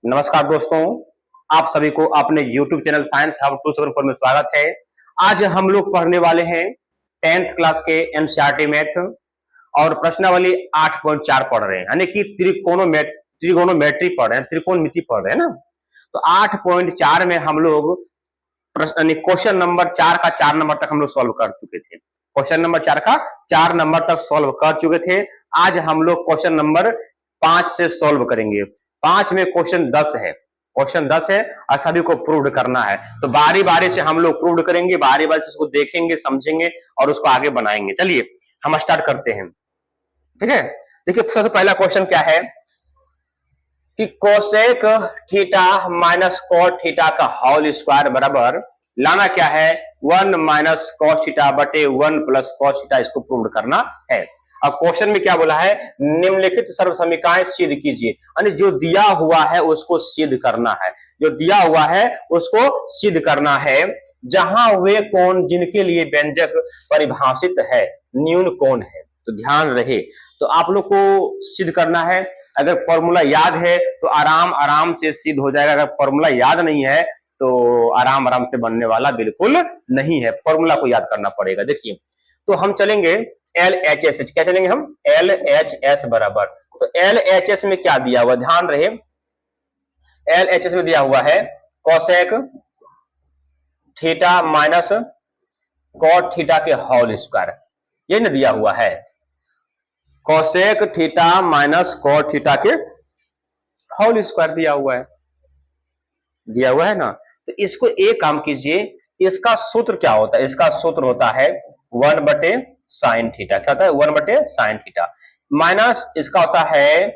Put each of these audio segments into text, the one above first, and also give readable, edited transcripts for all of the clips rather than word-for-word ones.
नमस्कार दोस्तों, आप सभी को अपने YouTube चैनल साइंस हब 274 में स्वागत है। आज हम लोग पढ़ने वाले हैं 10th क्लास के एनसीईआरटी मैथ और प्रश्नावली 8.4 पढ़ रहे हैं, यानी कि त्रिगोनोमेट्री पढ़ रहे हैं, त्रिकोणमिति पढ़ रहे हैं ना। तो 8.4 में हम लोग क्वेश्चन नंबर 4 का 4 नंबर तक हम लोग सॉल्व कर चुके थे। क्वेश्चन नंबर 4 का 4 नंबर तक सॉल्व कर चुके थे। आज हम लोग क्वेश्चन नंबर 5 से सॉल्व करेंगे। 5 में क्वेश्चन 10 है और सभी को प्रूव करना है। तो बारी बारी से हम लोग प्रूव करेंगे, बारी बारी से उसको देखेंगे, समझेंगे और उसको आगे बनाएंगे। चलिए हम स्टार्ट करते हैं। ठीक है, देखिए सबसे पहला क्वेश्चन क्या है कि cosec theta minus cot theta का होल स्क्वायर बराबर लाना क्या है 1 माइनस कॉस थीटा बटे 1 प्लस कॉस थीटा, इसको प्रूव करना है। अब क्वेश्चन में क्या बोला है, निम्नलिखित सर्व समीकरण सिद्ध कीजिए, यानी जो दिया हुआ है उसको सिद्ध करना है, जो दिया हुआ है उसको सिद्ध करना है। जहां वे कोण जिनके लिए व्यंजक परिभाषित है न्यून कोण है। तो ध्यान रहे, तो आप लोग को सिद्ध करना है। अगर फॉर्मूला याद है तो आराम आराम से सिद्ध हो जाएगा। अगर फॉर्मूला याद नहीं है तो आराम आराम से बनने वाला बिल्कुल नहीं है, फॉर्मूला को याद करना पड़ेगा। देखिए, तो हम चलेंगे LHS, क्या चलेंगे हम LHS बराबर। तो LHS में क्या दिया हुआ, ध्यान रहे, LHS में दिया हुआ है cosec theta minus cot theta के होल स्क्वायर, ये ना दिया हुआ है, cosec theta minus cot theta के होल स्क्वायर दिया हुआ है ना। तो इसको एक काम कीजिए, इसका सूत्र क्या होता है, इसका सूत्र होता है 1 बटे साइन थीटा। क्या होता है 1 बटे साइन थीटा माइनस इसका होता है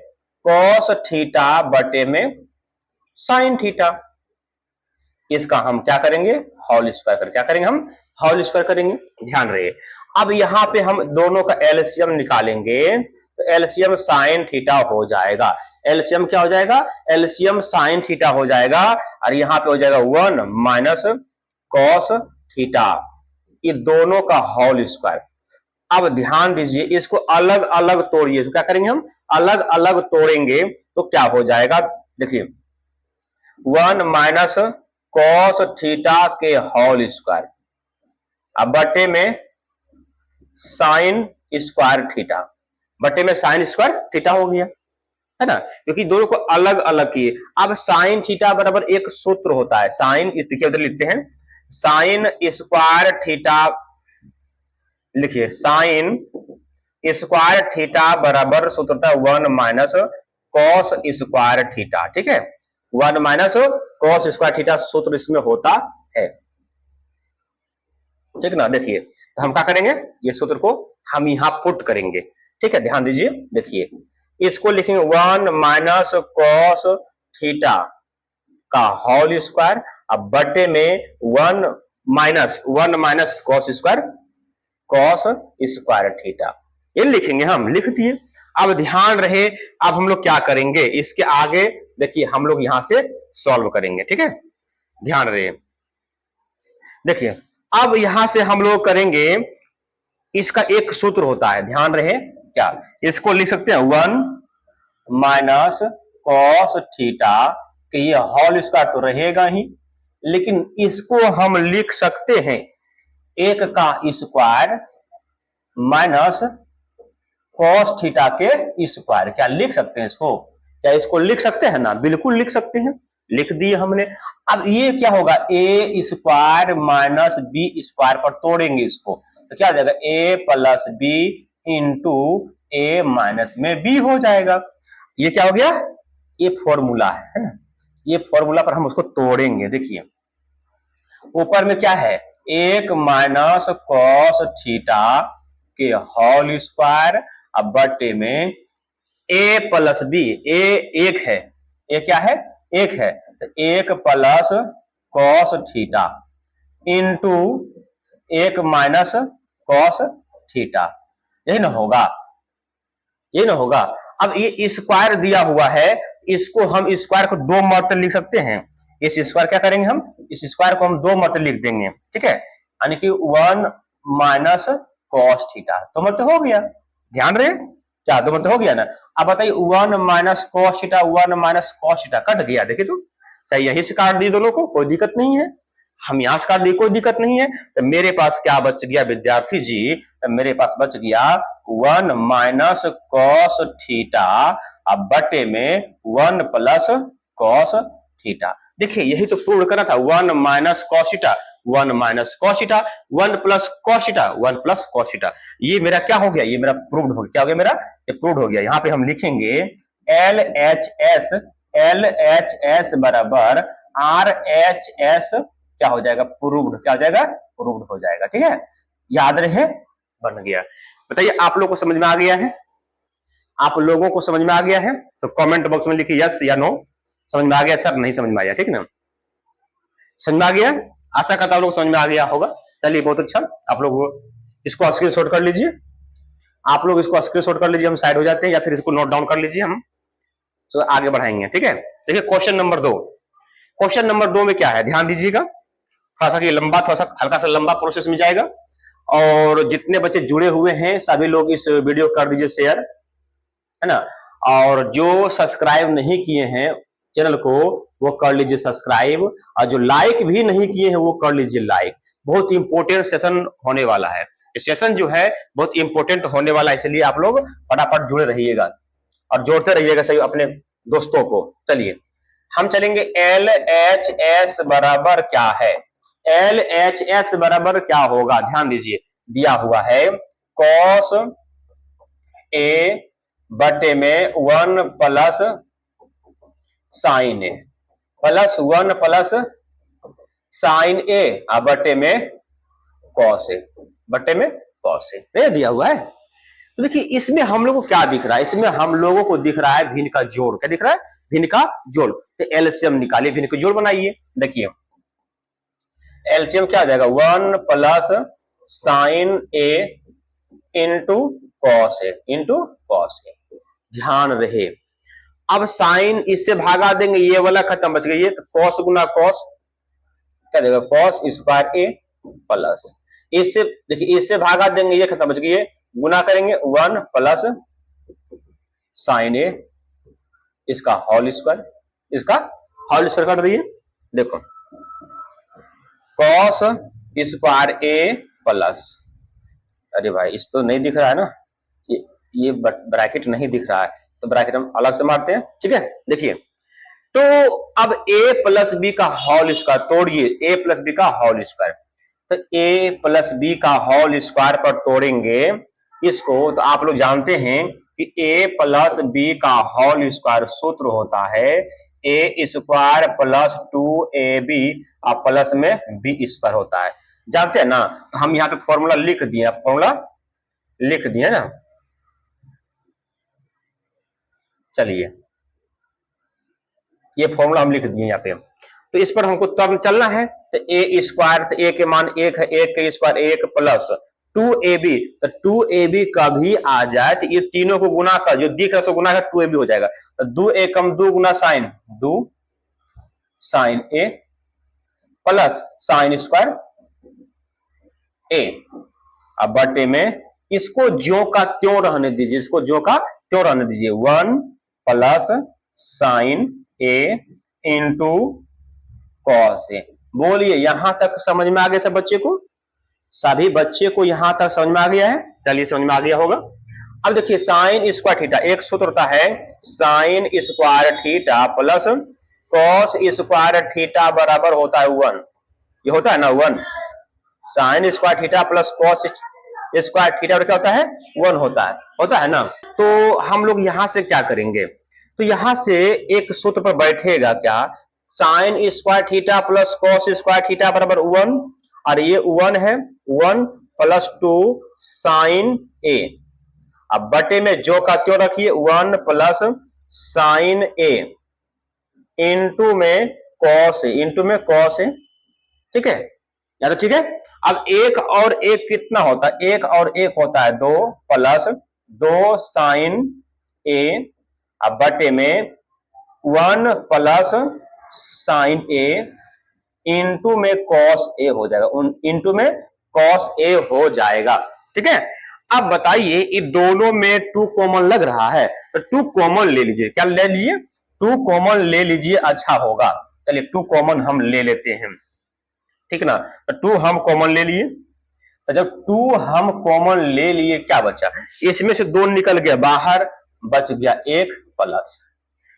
कॉस थीटा बटे में साइन थीटा। इसका हम क्या करेंगे होल स्क्वायर कर, क्या करेंगे हम होल स्क्वायर करेंगे। ध्यान रहे, अब यहां पे हम दोनों का एलसीएम निकालेंगे तो एलसीएम साइन थीटा हो जाएगा। एलसीएम क्या हो जाएगा, एलसीएम साइन थीटा हो जाएगा और यहाँ पे हो जाएगा 1 माइनस कॉस थीटा, ये दोनों का होल स्क्वायर। अब ध्यान दीजिए, इसको अलग अलग तोड़िए, तो क्या करेंगे हम अलग अलग तोड़ेंगे तो क्या हो जाएगा, देखिए 1 माइनस कॉस थीटा के होल स्क्वायर अब बटे में साइन स्क्वायर थीटा, बटे में साइन स्क्वायर थीटा हो गया, है ना, क्योंकि दोनों को अलग अलग किए। अब साइन थीटा बराबर एक सूत्र होता है, साइन, देखिए उधर लिखते हैं साइन स्क्वायर थीटा, लिखिए साइन स्क्वायर थीटा बराबर सूत्र होता है 1 माइनस कॉस स्क्वायर थीटा। ठीक है, 1 माइनस कॉस स्क्वायर थीटा सूत्र इसमें होता है। ठीक ना, देखिए तो हम क्या करेंगे, ये सूत्र को हम यहां पुट करेंगे। ठीक है, ध्यान दीजिए, देखिए इसको लिखेंगे 1 माइनस कॉस थीटा का होल स्क्वायर अब बटे में 1 माइनस कॉस स्क्वायर थीटा, ये लिखेंगे, हम लिख दिए। अब ध्यान रहे, अब हम लोग क्या करेंगे, इसके आगे देखिए हम लोग यहां से सॉल्व करेंगे। ठीक है, ध्यान रहे, देखिए अब यहां से हम लोग करेंगे, इसका एक सूत्र होता है, ध्यान रहे, क्या इसको लिख सकते हैं 1 माइनस कॉस थीटा कि ये होल स्क्वायर तो रहेगा ही, लेकिन इसको हम लिख सकते हैं 1 का स्क्वायर माइनस कॉस थीटा के स्क्वायर। क्या लिख सकते हैं इसको, क्या इसको लिख सकते हैं ना, बिल्कुल लिख सकते हैं, लिख दिए हमने। अब ये क्या होगा ए स्क्वायर माइनस बी स्क्वायर पर तोड़ेंगे इसको, तो क्या हो जाएगा ए plus B into A minus में बी हो जाएगा। ये क्या हो गया, ये फॉर्मूला है ना, ये फॉर्मूला पर हम उसको तोड़ेंगे। देखिए ऊपर में क्या है 1 माइनस कॉस थीटा के होल स्क्वायर अब बटे में ए प्लस बी, ए एक है, ए क्या है एक है, तो 1 plus cos theta into 1 minus cos theta, यही ना होगा, ये ना होगा। अब ये स्क्वायर दिया हुआ है, इसको हम स्क्वायर को 2 मरतबे लिख सकते हैं। इस स्क्वायर क्या करेंगे हम, इस स्क्वायर को हम 2 मरतबे लिख देंगे। ठीक है, यानी कि 1 माइनस कॉस थीटा, तो मतलब हो गया, ध्यान रहे। क्या दो मतलब हो गया ना। अब बताइए 1 minus cos theta, 1 minus cos theta cut गया, देखिए तो क्या यहीं से काट दी दोनों को, कोई दिक्कत नहीं है। हम यहां से काट दी, कोई दिक्कत नहीं है। तो मेरे पास क्या बच गया विद्यार्थी जी, तो मेरे पास बच गया 1 माइनस कॉस थीटा अब बटे में 1 प्लस कॉस थीटा। देखिए यही तो प्रूव करना था, 1 minus cos theta, 1 minus cos theta, 1 plus cos theta, 1 plus cos theta. ये मेरा क्या हो गया, ये मेरा प्रूव्ड हो गया। क्या हो गया मेरा, ये प्रूव्ड हो गया। यहाँ पे हम लिखेंगे L H S, L H S बराबर आर एच एस, क्या हो जाएगा, प्रूव्ड, क्या हो जाएगा, प्रूव्ड हो जाएगा। ठीक है, याद रहे, बन गया। बताइए आप लोगों को समझ में आ गया है, आप लोगों को समझ में आ गया है तो कमेंट बॉक्स में लिखिए यस या नो। समझ में आ गया सर, नहीं समझ में आया, ठीक ना, समझ में आ गया, आशा करता हूं लोग समझ में आ गया होगा। चलिए बहुत अच्छा, आप लोग इसको स्क्रीनशॉट कर लीजिए, आप लोग इसको स्क्रीनशॉट कर लीजिए, हम साइड हो जाते हैं, या फिर इसको नोट डाउन कर लीजिए, हम तो आगे बढ़ाएंगे। ठीक है, देखिए क्वेश्चन नंबर 2, क्वेश्चन नंबर 2 में क्या है, ध्यान दीजिएगा, थोड़ा सा लंबा, थोड़ा सा हल्का सा लंबा प्रोसेस में जाएगा। और जितने बच्चे जुड़े हुए हैं सभी लोग इस वीडियो कर दीजिए शेयर, है ना। और जो सब्सक्राइब नहीं किए हैं चैनल को वो कर लीजिए सब्सक्राइब, और जो लाइक भी नहीं किए हैं वो कर लीजिए लाइक। बहुत इंपॉर्टेंट सेशन होने वाला है, सेशन जो है बहुत इंपॉर्टेंट होने वाला है, इसलिए आप लोग फटाफट जुड़े रहिएगा और जोड़ते रहिएगा सही अपने दोस्तों को। चलिए हम चलेंगे, एल एच एस बराबर क्या है, एल एच एस बराबर क्या होगा, ध्यान दीजिए, दिया हुआ है कॉस ए बटे में 1 प्लस साइन ए, प्लस 1 प्लस साइन ए बटे में कॉस ए, बटे में कॉस ए दिया हुआ है। तो देखिए इसमें हम लोग को क्या दिख रहा है, इसमें हम लोगों को दिख रहा है भिन्न का जोड़, क्या दिख रहा है, भिन्न का जोड़। तो एलसीएम निकालिए, भिन्न का जोड़ बनाइए। देखिए एलसीएम क्या आ जाएगा, 1 plus sign A into cos A, into cos A. ध्यान रहे, अब साइन इससे भागा देंगे, ये वाला खत्म, बच गई, ये तो कॉस गुना कॉस, क्या देगा, कॉस स्क्वायर ए प्लस, इससे देखिए इससे भागा देंगे, ये खत्म, बच गई, ये गुना करेंगे 1 प्लस साइन ए, इसका होल स्क्वायर, इसका होल स्क्वायर कर दिए। देखो कॉस स्क्वायर ए प्लस, अरे भाई इस तो नहीं दिख रहा है ना, ये ब्रैकेट नहीं दिख रहा है, तो ब्रैकेट हम अलग से मारते हैं। ठीक है, देखिए तो अब a प्लस बी का होल स्क्वायर तोड़िए, a प्लस बी का होल स्क्वायर, तो a प्लस बी का होल स्क्वायर पर तोड़ेंगे इसको, तो आप लोग जानते हैं कि a प्लस बी का होल स्क्वायर सूत्र होता है a स्क्वायर प्लस 2ab और प्लस में b स्क्वायर होता है, जानते हैं ना। तो हम यहाँ पे फॉर्मूला लिख दिए, फॉर्मूला लिख दिए ना, चलिए ये फॉर्मूला हम लिख दिए यहाँ पे, तो इस पर हमको तब चलना है। तो ए स्क्वायर, तो ए के मान 1 है, 1 के स्क्वायर 1 प्लस 2ab, तो 2ab का भी आ जाए, तो ये तीनों को गुना कर, जो दिख रहा है गुना कर 2ab हो जाएगा, तो 2 एकम 2 गुना साइन 2 साइन ए प्लस साइन स्क्वायर ए, अब बटे में इसको ज्यो का त्यों रहने दीजिए, इसको ज्यो का त्यों रहने दीजिए, 1 plus sign A into cos A. बोलिए यहां तक समझ में आ गया सब बच्चे को, सभी बच्चे को यहां तक समझ में आ गया है, चलिए समझ में आ गया होगा। अब देखिए साइन स्क्वायर थीटा, एक सूत्र होता है sign square theta plus cos square theta बराबर होता है 1, ये होता है ना 1, sign square theta plus cos square theta क्या होता है, 1 होता है ना। तो हम लोग यहां से क्या करेंगे, तो यहां से एक सूत्र पर बैठेगा क्या, sign square theta plus cos square theta बराबर 1, और ये 1 है, 1 प्लस 2 साइन ए, अब बटे में जो का क्यों रखिए 1 प्लस साइन ए इंटू में कॉस ए, इंटू में कॉस ए, ठीक है, या तो ठीक है। अब एक और एक कितना होता है, एक और एक होता है 2 प्लस 2 साइन ए, अब बटे में 1 प्लस साइन ए इंटू में कॉस ए हो जाएगा, इंटू में कॉस ए हो जाएगा, ठीक है। अब बताइए ये दोनों में 2 कॉमन लग रहा है, तो 2 कॉमन ले लीजिए। क्या ले लीजिए? 2 कॉमन ले लीजिए, अच्छा होगा। चलिए 2 कॉमन हम ले लेते हैं, ठीक ना। तो 2 हम कॉमन ले लिए, तो जब 2 हम कॉमन ले लिए क्या बचा? इसमें से 2 निकल गया बाहर, बच गया 1 प्लस,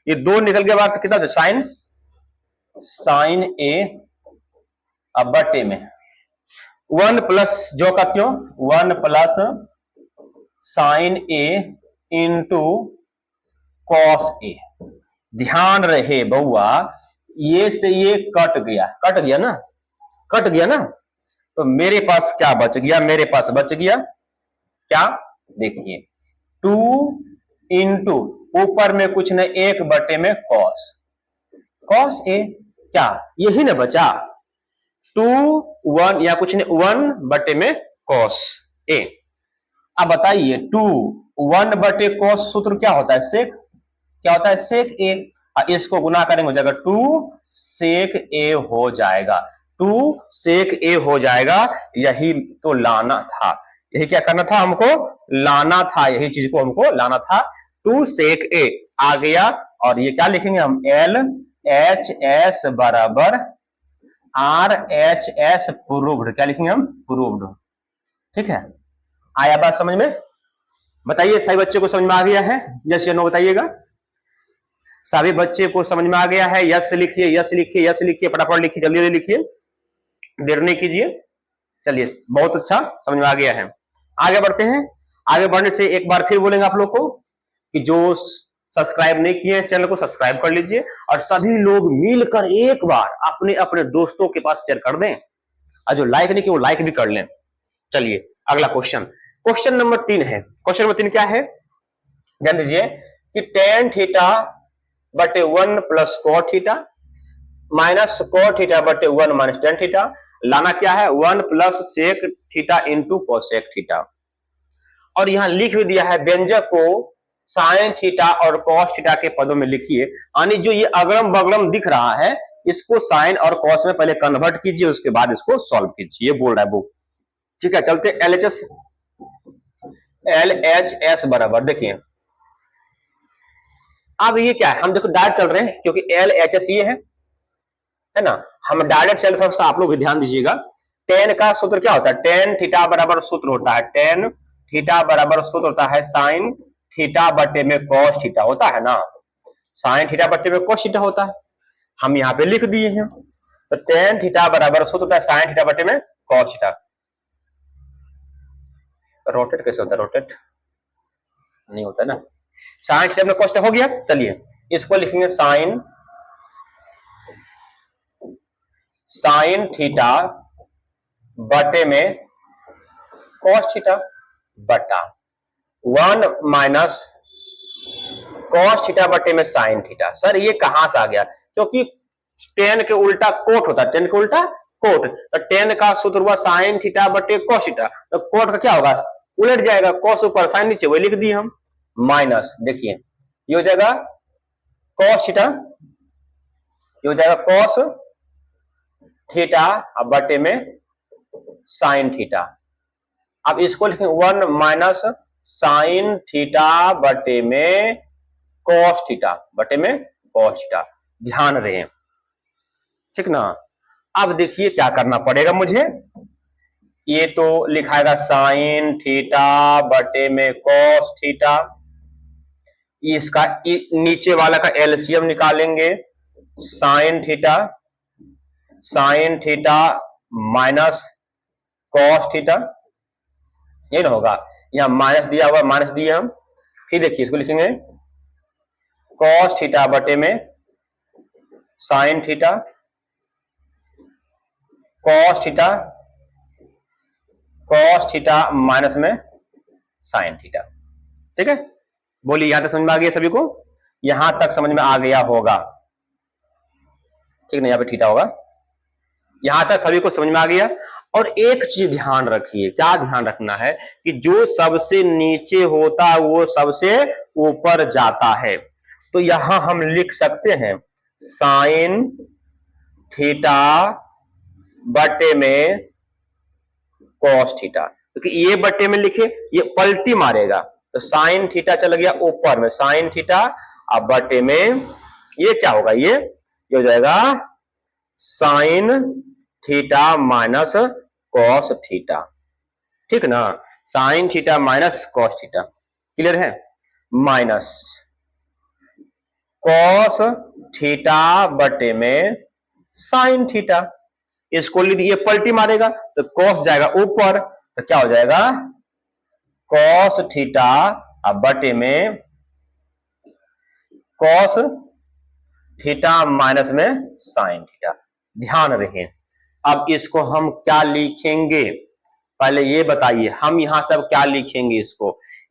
ये 2 निकल गया बाहर तो कितना था? साइन ए अब बटे में 1 प्लस जो का क्यों 1 plus sign A into cos A. ध्यान रहे बउआ, ये से ये कट गया, कट गया ना, कट गया ना, तो मेरे पास क्या बच गया? मेरे पास बच गया क्या? देखिए 2 इंटू ऊपर में कुछ नहीं 1 बटे में कॉस, कॉस ए, क्या यही ना बचा? 2 1 या कुछ नहीं 1 बटे में कॉस ए। अब बताइए 2 1 बटे कॉस सूत्र क्या होता है? सेक, क्या होता है? सेक ए। इसको गुना करेंगे हो जाएगा 2 सेक ए हो जाएगा, 2 सेक ए हो जाएगा। यही तो लाना था, यही क्या करना था हमको? लाना था, यही चीज को हमको लाना था। 2 सेक ए आ गया, और ये क्या लिखेंगे हम? एल एच एस बराबर आर एच एस प्रूव्ड। क्या लिखेंगे हम? प्रूव्ड। ठीक है, आया बात समझ में? बताइए सभी बच्चे को समझ में आ गया है? यस या नो बताइएगा। सभी बच्चे को समझ में आ गया है? यस लिखिए, यस लिखिए, यस लिखिए, फटाफट लिखिए, जल्दी जल्दी लिखिए, देर नहीं कीजिए। चलिए बहुत अच्छा, समझ में आ गया है। आगे बढ़ते हैं। आगे बढ़ने से एक बार फिर बोलेंगे आप लोग को कि जो सब्सक्राइब नहीं किए हैं चैनल को सब्सक्राइब कर लीजिए, और सभी लोग मिलकर एक बार अपने अपने दोस्तों के पास शेयर कर दें, और जो लाइक नहीं किए वो लाइक भी कर लें। चलिए अगला क्वेश्चन, क्वेश्चन नंबर 3 है। क्वेश्चन नंबर 3 क्या है? ध्यान दीजिए कि टेन थीटा बटे 1 plus cot theta minus cot theta बटे 1 माइनस टेन थीटा। लाना क्या है? 1 plus sec theta into cosec theta. और यहां लिख भी दिया है व्यंजक को साइन थीटा और कॉस थीटा के पदों में लिखिए, यानी जो ये अगड़म बगड़म दिख रहा है इसको साइन और कॉस में पहले कन्वर्ट कीजिए, उसके बाद इसको सॉल्व कीजिए, ये बोल रहा है बुक। ठीक है, चलते एल एच एस बराबर, देखिए अब ये क्या है? हम देखो डायरेक्ट चल रहे हैं क्योंकि एल एच एस ये है ना, हम डायरेक्ट चल रहे हैं। आप लोग भी ध्यान दीजिएगा, टेन का सूत्र क्या होता है? टेन थीटा बराबर सूत्र होता है, टेन थीटा बराबर सूत्र होता है साइन थीटा बटे में कॉस थीटा होता है ना, साइन थीटा बटे में कॉस थीटा होता है, हम यहाँ पे लिख दिए हैं। तो टेन थीटा बराबर सूत्र होता है साइन थीटा बटे में कॉस थीटा। रोटेट कैसे होता है? रोटेट नहीं होता है ना, साइन थीटा में कॉस थीटा हो गया। चलिए इसको लिखेंगे साइन थीटा बटे में कॉस थीटा बटा 1 माइनस कॉस थीटा बटे में साइन थीटा। सर ये कहां से आ गया? क्योंकि टेन के उल्टा कोट होता है, टेन के उल्टा कोट, तो टेन का सूत्र हुआ साइन थीटा बटे कॉस थीटा, तो कोट का क्या होगा? उलट जाएगा, कॉस ऊपर साइन नीचे, वही लिख दिए हम। माइनस देखिए ये हो जाएगा कॉस थीटा, ये हो जाएगा कॉस थीटा बटे में साइन थीटा। अब इसको लिखेंगे 1 माइनस साइन थीटा बटे में कॉस थीटा बटे में कॉस थीटा। ध्यान रहे, ठीक ना। अब देखिए क्या करना पड़ेगा मुझे, ये तो लिखाएगा साइन थीटा बटे में कॉस थीटा, इसका नीचे वाला का एलसीएम निकालेंगे, sign theta minus cos theta, ये ना होगा। यहां माइनस दिया हुआ, माइनस दिए हम, फिर देखिए इसको लिखेंगे कॉस थीटा बटे में sine theta, cos theta minus में साइन थीटा। ठीक है, बोलिए यहां तक समझ में आ गया सभी को? यहां तक समझ में आ गया होगा, ठीक ना, यहां पे थीटा होगा, यहां तक सभी को समझ में आ गया। और एक चीज ध्यान रखिए, क्या ध्यान रखना है कि जो सबसे नीचे होता है वो सबसे ऊपर जाता है। तो यहां हम लिख सकते हैं साइन थीटा बटे में कॉस थीटा, क्योंकि ये बट्टे में लिखे, ये पलटी मारेगा, तो साइन थीटा चल गया ऊपर में, साइन थीटा, अब बट्टे में ये क्या होगा, ये हो जाएगा sign theta minus cos theta, ठीक ना, sign theta minus cos theta, clear है, माइनस कॉस थीटा बटे में साइन थीटा, इसको ये पलटी मारेगा तो कॉस जाएगा ऊपर, तो क्या हो जाएगा कॉस थीटा अब बटे में कॉस थीटा माइनस में साइन थीटा। ध्यान रहे, अब इसको हम क्या लिखेंगे, पहले ये बताइए, हम यहां सब क्या लिखेंगे,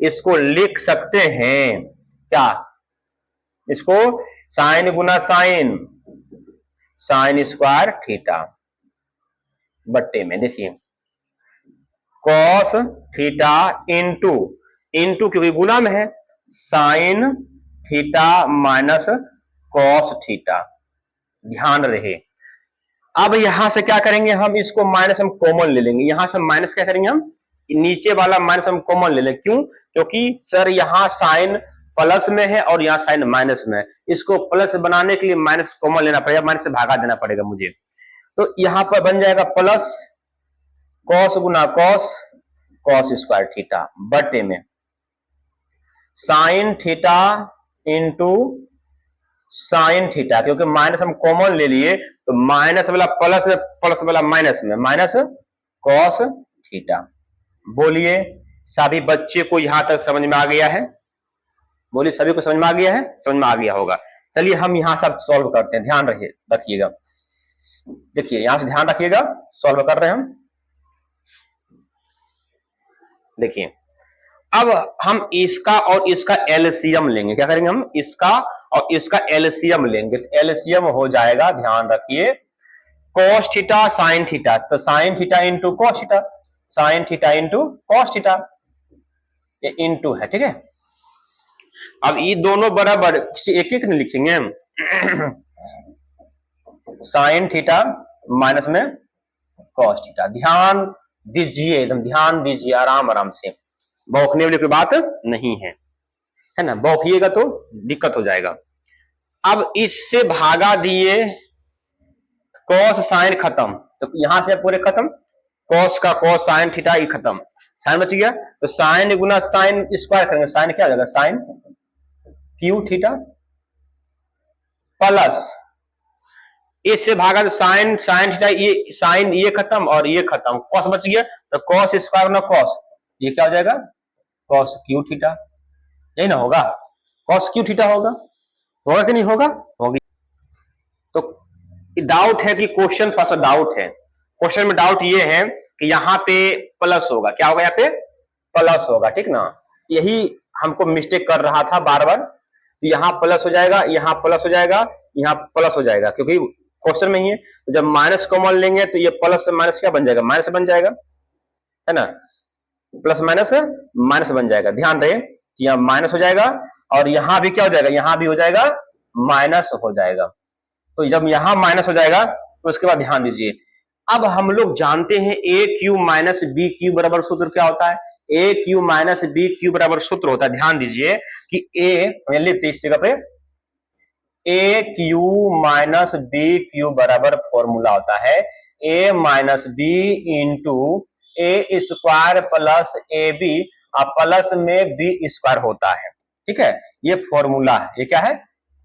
इसको लिख सकते हैं क्या, इसको साइन गुना साइन, साइन स्क्वायर थीटा बट्टे में, देखिए कॉस थीटा इंटू, इंटू क्योंकि गुना में है, sine theta minus cos theta. ध्यान रहे, अब यहां से क्या करेंगे हम, इसको माइनस हम कॉमन ले लेंगे, यहां से माइनस क्या करेंगे हम, नीचे वाला माइनस हम कॉमन ले लेंगे, क्यों, क्योंकि सर यहां साइन प्लस में है और यहाँ साइन माइनस में है, इसको प्लस बनाने के लिए माइनस कॉमन लेना पड़ेगा, माइनस से भागा देना पड़ेगा मुझे, तो यहां पर बन जाएगा प्लस कॉस गुना कॉस, कॉस स्क्वायर थीटा बटे में sign theta into sine theta, क्योंकि माइनस हम कॉमन ले लिए तो माइनस वाला प्लस में, प्लस वाला माइनस में, माइनस कॉस थीटा। बोलिए सभी बच्चे को यहां तक समझ में आ गया है, बोलिए सभी को समझ में आ गया है, समझ में आ गया होगा। चलिए हम यहां सब सॉल्व करते हैं, ध्यान रखिएगा, देखिए यहां से ध्यान रखिएगा, सॉल्व कर रहे हैं हम। देखिए अब हम इसका और इसका एलसीएम लेंगे, क्या करेंगे हम, इसका और इसका एलसीएम लेंगे, तो एलसीएम हो जाएगा, ध्यान रखिए, cos थीटा साइन थीटा, तो sine theta into cos theta, sign theta into cos theta, ये इंटू है, ठीक है। अब ये दोनों बराबर एक एक नहीं लिखेंगे हम, साइन थीटा माइनस में कॉस थीटा। ध्यान दीजिए, एकदम ध्यान दीजिए, आराम आराम से, बौखने वाली कोई बात नहीं है ना, बौखिएगा तो दिक्कत हो जाएगा। अब इससे भागा दिए, कॉस साइन खत्म, तो यहां से पूरे खत्म, कॉस का कॉस साइन थीटा ही खत्म, साइन बच गया, तो साइन गुना साइन स्क्वायर करेंगे, साइन क्या हो जाएगा, साइन क्यू थीटा प्लस इससे भागा तो साइन साइन थीटा, ये साइन ये खत्म और ये खत्म, कॉस बच गया, तो कॉस स्क्वायर ना कॉस, ये क्या हो जाएगा कॉस क्यू थीटा, यही ना होगा, कॉस क्यू थीटा होगा, होगा कि नहीं होगा, होगी। तो डाउट है कि क्वेश्चन थोड़ा सा डाउट है, क्वेश्चन में डाउट ये है कि यहाँ पे प्लस होगा, क्या होगा, यहाँ पे प्लस होगा, ठीक ना, यही हमको मिस्टेक कर रहा था बार बार, तो यहाँ प्लस हो जाएगा, यहाँ प्लस हो जाएगा, यहाँ प्लस हो जाएगा, क्योंकि क्वेश्चन में ही है, तो जब माइनस कॉमन लेंगे तो ये प्लस से माइनस क्या बन जाएगा, माइनस बन जाएगा, है ना, प्लस माइनस माइनस बन जाएगा, ध्यान रहे, यहाँ माइनस हो जाएगा और यहाँ भी क्या हो जाएगा, यहाँ भी हो जाएगा माइनस हो जाएगा, तो जब यहां माइनस हो जाएगा तो उसके बाद ध्यान दीजिए, अब हम लोग जानते हैं ए क्यू माइनस बी क्यू बराबर सूत्र क्या होता है, ए क्यू माइनस बी क्यू बराबर सूत्र होता है, ध्यान दीजिए कि ए लिखते इस जगह पे, A Q minus B Q बराबर फॉर्मूला होता है A minus B into A square plus A B, और प्लस में बी स्क्वायर होता है, ठीक है, ये फॉर्मूला है, ये क्या है,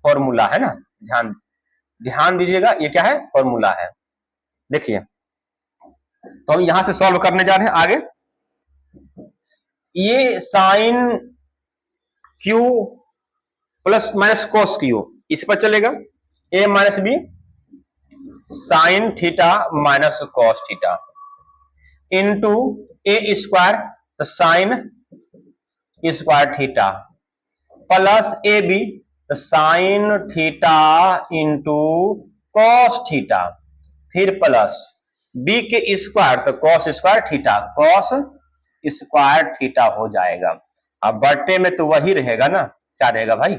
फॉर्मूला है ना, ध्यान दीजिएगा, ये क्या है, फॉर्मूला है। देखिए तो हम यहां से सॉल्व करने जा रहे हैं आगे, ये sine Q plus minus cos Q इस पर चलेगा, A minus B sine theta minus cos theta into A square, तो sine square theta plus A B, तो sine theta into cos theta, फिर प्लस बी के स्क्वायर, तो cos square theta, cos square theta हो जाएगा। अब बट्टे में तो वही रहेगा ना, क्या रहेगा भाई,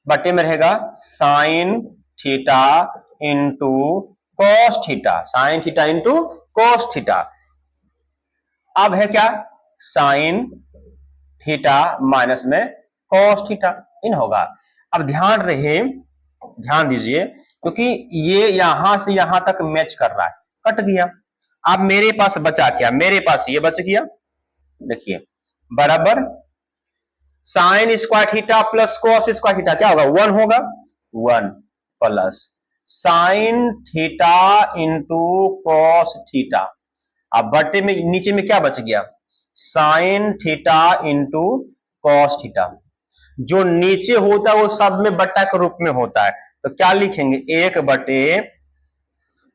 बट्टे में रहेगा sign theta into cos theta, sign theta into cos theta, अब है क्या, साइन थीटा माइनस में कॉस थीटा इन होगा। अब ध्यान रहे, ध्यान दीजिए, क्योंकि ये यहां से यहां तक मैच कर रहा है, कट गया। अब मेरे पास बचा क्या, मेरे पास ये बच गया, देखिए बराबर sign square theta plus cos square theta क्या होगा, 1 होगा, 1 plus sign theta into cos theta. अब बटे में नीचे में क्या बच गया, sign theta into cos theta. जो नीचे होता है वो सब में बट्टा के रूप में होता है, तो क्या लिखेंगे, 1 बटे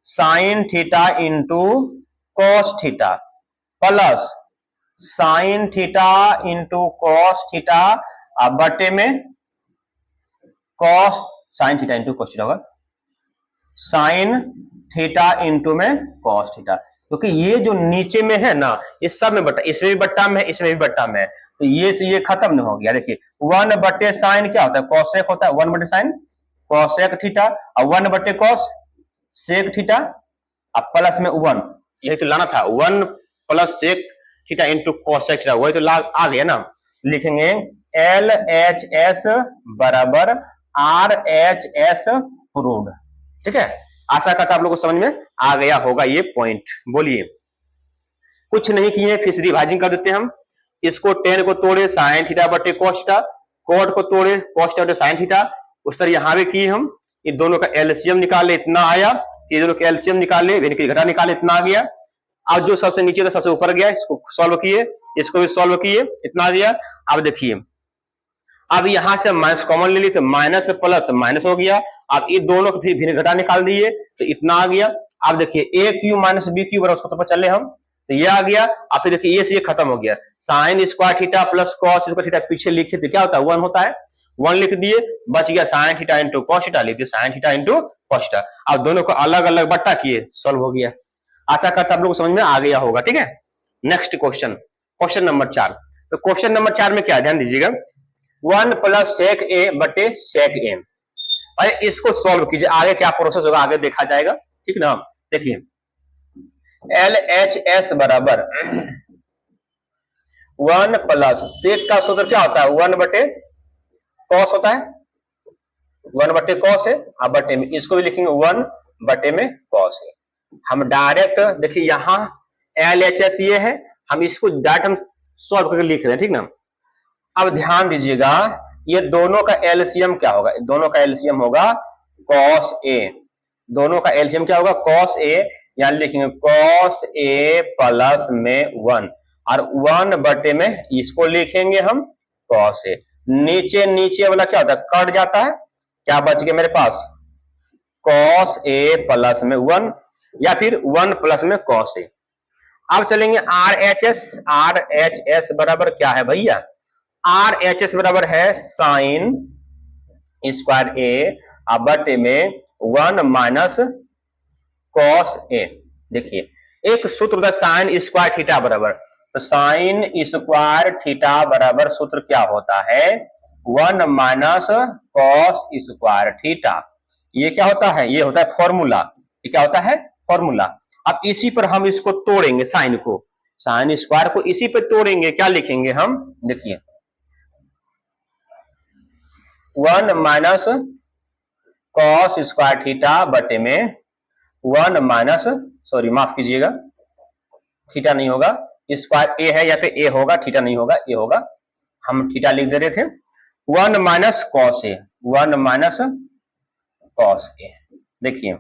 sign theta into cos theta plus sign theta into cos theta, अब बटे में cos sine theta into cos theta होगा, साइन थीटा इंटू में कॉस थीटा। क्योंकि ये जो नीचे में है ना, ये सब में बट्टा, इसमें भी बट्टा में है, इसमें भी बट्टा में है, तो ये से ये खत्म नहीं हो गया। देखिए 1 बटे साइन क्या होता है, कॉसेक होता है, 1 बटे साइन कॉसेक थीटा, और 1 बटे कॉस सेक थीटा, अब प्लस में 1, यही तो लाना था, 1 plus sec theta into cosec theta, वही तो आ गया ना। लिखेंगे एल एच एस बराबर आर एच एस प्रूव्ड। ठीक है, आशा करता आप लोगों को समझ में आ गया होगा ये पॉइंट। बोलिए, कुछ नहीं किए, फिर डिवाइडिंग कर देते हैं हम। इसको टेन को तोड़े साइन थीटा बटे कॉस थीटा, कॉट को तोड़े कॉस थीटा बटे साइन थीटा, उस तरह यहां भी किए हम। ये दोनों का एलसीएम निकाले, इतना आया, ये दोनों का एलसीएम निकाले, घटा निकाले, इतना आ गया। अब जो सबसे नीचे था सबसे ऊपर गया, इसको सॉल्व किए, इसको भी सॉल्व किए, इतना आ गया। अब देखिए, अब यहां से माइनस कॉमन ले ली तो माइनस प्लस माइनस हो गया। अब ये दोनों को फिर भिन्न घटा निकाल दिए तो इतना आ गया। अब देखिए ए क्यू माइनस बी क्यू बराबर सूत्र पर चले हम, तो ये आ गया। अब फिर देखिए ये से ये खत्म हो गया, sign square theta plus cos square theta पीछे लिखे तो क्या होता है, 1 होता है, 1 लिख दिए, बच गया sign theta into cos theta, लिख दिए sign theta into cos theta. अब दोनों को अलग अलग बट्टा किए, सॉल्व हो गया। आशा करता आप लोगों को समझ में आ गया होगा। ठीक है, नेक्स्ट क्वेश्चन, क्वेश्चन नंबर 4। तो क्वेश्चन नंबर 4 में क्या, ध्यान दीजिएगा, 1 प्लस सेक ए बटे सेक ए। अरे इसको सॉल्व कीजिए, आगे क्या प्रोसेस होगा आगे देखा जाएगा। ठीक ना, देखिए एल एच एस बराबर 1 प्लस सेक का सूत्र क्या होता है, 1 बटे कॉस होता है, 1 बटे कॉस है। अब बटे में इसको भी लिखेंगे 1 बटे में कॉस है। हम डायरेक्ट देखिए यहां एल एच एस ये है, हम इसको डायरेक्ट हम सॉल्व करके लिख रहे हैं। ठीक ना, अब ध्यान दीजिएगा, ये दोनों का एलसीएम क्या होगा, दोनों का एलसीएम होगा कॉस ए, दोनों का एलसीएम क्या होगा कॉस ए, यानी लिखेंगे कॉस ए प्लस में 1, और 1 बटे में इसको लिखेंगे हम कॉस ए। नीचे नीचे वाला क्या होता है, कट जाता है, क्या बच गया मेरे पास, कॉस ए प्लस में 1, या फिर 1 प्लस में कॉस ए। अब चलेंगे are H S, R H S बराबर क्या है भैया, आर एच एस बराबर है साइन स्क्वायर ए बटे में 1 माइनस कॉस ए। देखिए एक सूत्र होता है साइन स्क्वायर थीटा बराबर, तो साइन स्क्वायर थीटा बराबर सूत्र क्या होता है, 1 माइनस कॉस स्क्वायर थीटा। ये क्या होता है, ये होता है फॉर्मूला, ये क्या होता है फॉर्मूला। अब इसी पर हम इसको तोड़ेंगे, साइन को, साइन स्क्वायर को इसी पर तोड़ेंगे, क्या लिखेंगे हम, देखिए 1 माइनस कॉस स्क्वायर थीटा बटे में 1 माइनस, सॉरी माफ कीजिएगा, थीटा नहीं होगा, स्क्वायर ए है या फिर ए होगा, थीटा नहीं होगा, ए होगा, हम थीटा लिख दे रहे थे। 1 माइनस कॉस ए, 1 माइनस कॉस ए। देखिए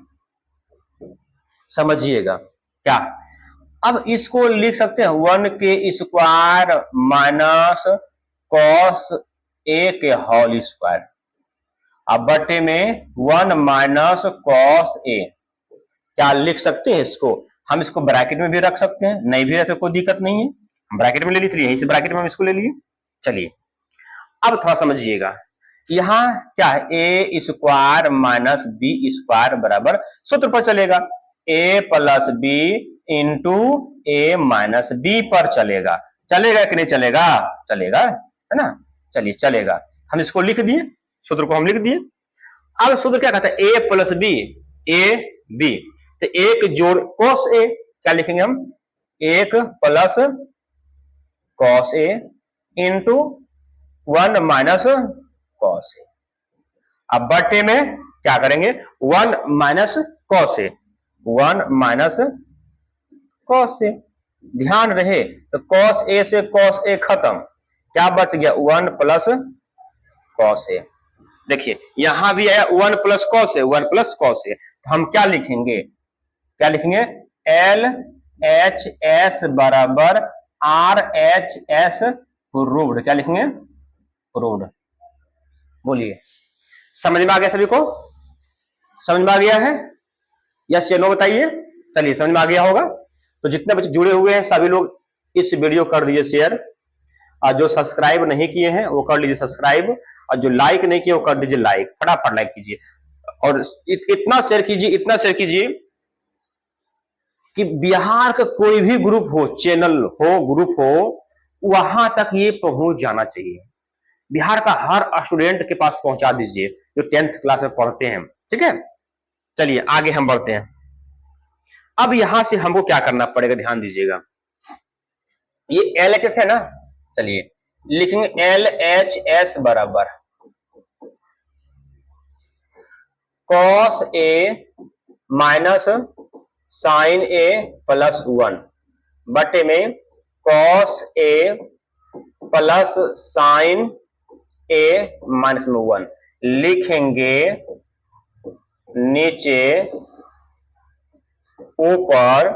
समझिएगा क्या, अब इसको लिख सकते हैं 1 के स्क्वायर माइनस कॉस ए के होल स्क्वायर, अब बटे में 1 माइनस कॉस ए। क्या लिख सकते हैं इसको, हम इसको ब्रैकेट में भी रख सकते हैं, नहीं भी रखे कोई दिक्कत नहीं है, ब्रैकेट में ले लीजिए, इस ब्रैकेट में हम इसको ले लिए। चलिए अब थोड़ा समझिएगा, यहां क्या है, ए स्क्वायर माइनस बी स्क्वायर बराबर सूत्र पर चलेगा, ए plus B into A minus B पर चलेगा। चलेगा कि नहीं चलेगा, चलेगा है ना, चलिए चलेगा, हम इसको लिख दिए, सूत्र को हम लिख दिए। अब सूत्र क्या कहता है, ए प्लस बी, ए बी, तो एक जोड़ कोस ए, क्या लिखेंगे हम 1 plus cos A into 1 minus cos ए। अब बटे में क्या करेंगे, 1 माइनस कॉस ए, 1 माइनस कॉस ए। ध्यान रहे तो कॉस ए से कॉस ए खत्म, क्या बच गया 1 प्लस कॉस ए। देखिए यहां भी आया 1 plus cos A, 1 plus cos A. तो हम क्या लिखेंगे, क्या लिखेंगे, एल एच एस बराबर आर एच एस प्रूव्ड। क्या लिखेंगे, प्रूव्ड। बोलिए समझ में आ गया सभी को, समझ में आ गया है, यस या नो बताइए। चलिए समझ में आ गया होगा। तो जितने बच्चे जुड़े हुए हैं सभी लोग इस वीडियो कर दीजिए शेयर, और जो सब्सक्राइब नहीं किए हैं वो कर लीजिए सब्सक्राइब, और जो लाइक नहीं किए वो कर दीजिए लाइक, फटाफट लाइक कीजिए। और इतना शेयर कीजिए, इतना शेयर कीजिए कि बिहार का कोई भी ग्रुप हो, चैनल हो, ग्रुप हो, वहां तक ये पहुंच जाना चाहिए। बिहार का हर स्टूडेंट के पास पहुंचा दीजिए जो 10th क्लास में पढ़ते हैं, ठीक है। चलिए आगे हम बढ़ते हैं। अब यहां से हमको क्या करना पड़ेगा, ध्यान दीजिएगा। ये LHS है ना, चलिए लिखेंगे LHS बराबर cos A minus sine A plus 1 बटे में cos A plus sign A minus में 1 लिखेंगे। नीचे ऊपर,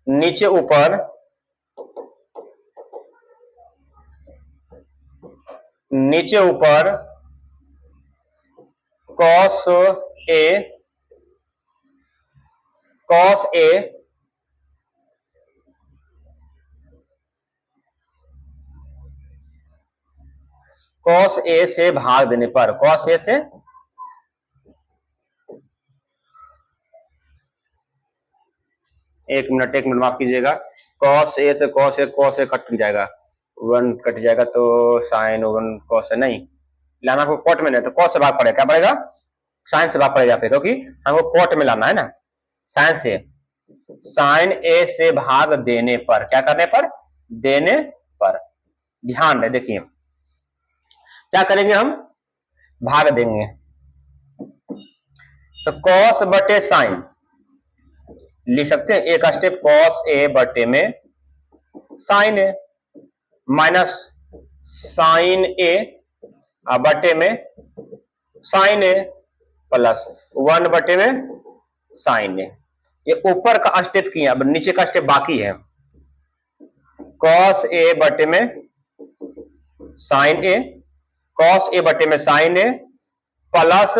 नीचे ऊपर, नीचे ऊपर cos A, cos A cos A से भाग देने पर, कॉस ए से, एक मिनट माफ कीजिएगा, कॉस ए तो कॉस ए कट जाएगा, 1 कट जाएगा तो साइन 1 कॉस ए नहीं लाना, आपको कोट में नहीं तो कॉस से भाग पड़ेगा, क्या पड़ेगा, साइन से भाग पड़ेगा फिर, क्योंकि हमको कोट में लाना है ना। साइन से, साइन ए से भाग देने पर, क्या करने पर, देने पर। ध्यान रहे, देखिए क्या करेंगे हम, भाग देंगे तो कॉस बटे साइन लिख सकते हैं, एक स्टेप कॉस ए बटे में साइन ए माइनस साइन ए बटे में साइन ए प्लस 1 बटे में साइन ए। ये ऊपर का स्टेप किया, अब नीचे का स्टेप बाकी है। कॉस ए बटे में साइन ए, कॉस ए बटे में साइन ए प्लस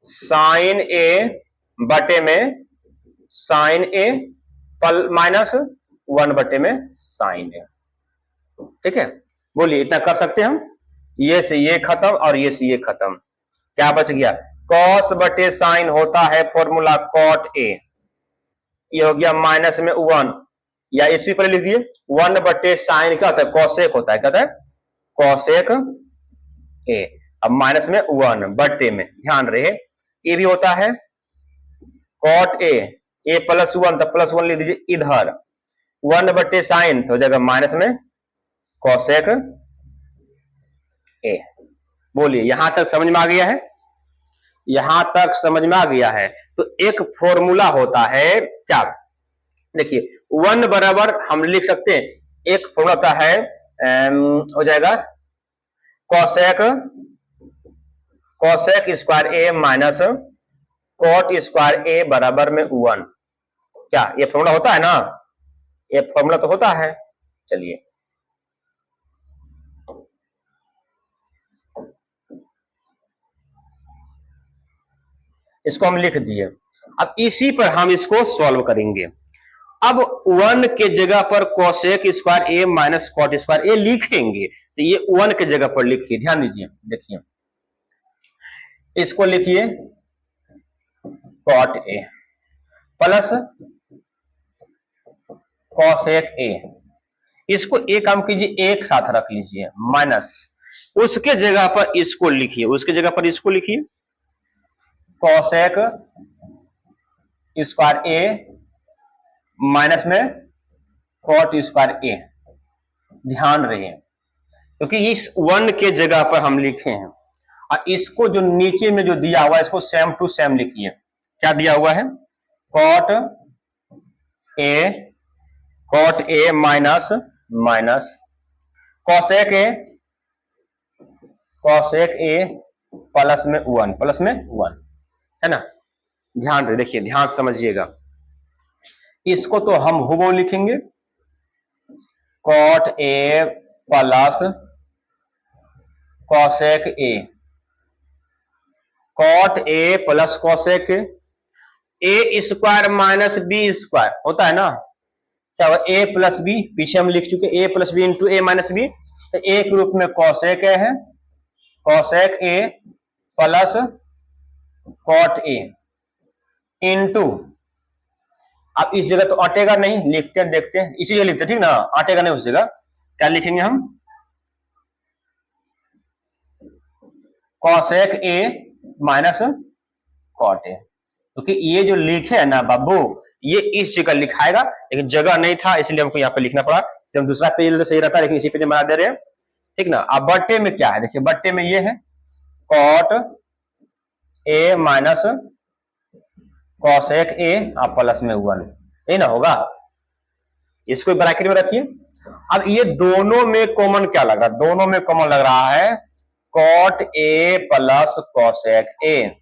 साइन ए बटे में साइन ए माइनस 1 बटे में साइन ए, ठीक है। बोलिए इतना कर सकते हैं हम, ये से ये खत्म और ये से ये खत्म, क्या बच गया, कॉस बटे साइन होता है फॉर्मूला कॉट ए, ये हो गया माइनस में 1, या इसी पर लिख दिए 1 बटे साइन क्या होता है, कॉसेक होता है, क्या होता है, कॉसेक ए। अब माइनस में 1 बटे में, ध्यान रहे ये भी होता है कॉट ए प्लस 1 तो प्लस 1 लिख दीजिए इधर, 1 बटे साइन तो हो जाएगा माइनस में कॉसेक ए। बोलिए यहां तक समझ में आ गया है, यहां तक समझ में आ गया है। तो एक फॉर्मूला होता है क्या, देखिए 1 बराबर हम लिख सकते हैं, एक फॉर्मूला होता है हो जाएगा कॉसेक स्क्वायर ए माइनस कॉट स्क्वायर ए बराबर में 1, क्या ये फॉर्मूला होता है ना, ये फॉर्मूला तो होता है। चलिए इसको हम लिख दिए, अब इसी पर हम इसको सॉल्व करेंगे। अब 1 के जगह पर कोसेक स्क्वायर ए माइनस कॉट स्क्वायर ए लिखेंगे, तो ये 1 के जगह पर लिखिए, ध्यान दीजिए, देखिए इसको लिखिए cot A plus cosec A, इसको एक काम कीजिए एक साथ रख लीजिए माइनस, उसके जगह पर इसको लिखिए, उसके जगह पर इसको लिखिए कोसेक स्क्वायर ए माइनस में कॉट स्क्वायर ए। ध्यान रहे क्योंकि इस 1 के जगह पर हम लिखे हैं, और इसको जो नीचे में जो दिया हुआ है इसको सेम टू सेम लिखिए। क्या दिया हुआ है? Cot A minus minus cosec A plus में 1 है ना। ध्यान रहे, देखिए ध्यान समझिएगा, इसको तो हम हुबहू लिखेंगे cot A plus cosec A, cot A plus cosec A square minus B square होता है ना। क्या हुआ? ए प्लस बी, पीछे हम लिख चुके A plus B into A minus B, तो ए के रूप में कॉसेक ए है, cosec A plus cot A into, अब इस जगह तो अटेगा नहीं, लिखते हैं देखते हैं, इसी जगह लिखते हैं ठीक ना, अटेगा नहीं उस जगह। क्या लिखेंगे हम? Cosec A minus cot A, क्योंकि ये जो लिखे है ना बाबू, ये इस जगह लिखाएगा, लेकिन जगह नहीं था इसलिए हमको यहाँ पे लिखना पड़ा। जब दूसरा पेज तो सही रहता, लेकिन इसी पेज में बना दे रहे हैं ठीक ना। अब बट्टे में क्या है? देखिए बट्टे में ये है cot A minus cosec A plus में 1, ये ना होगा। इसको ब्रैकेट में रखिए। अब ये दोनों में कॉमन क्या लग रहा है? दोनों में कॉमन लग रहा है cot A plus cosec A,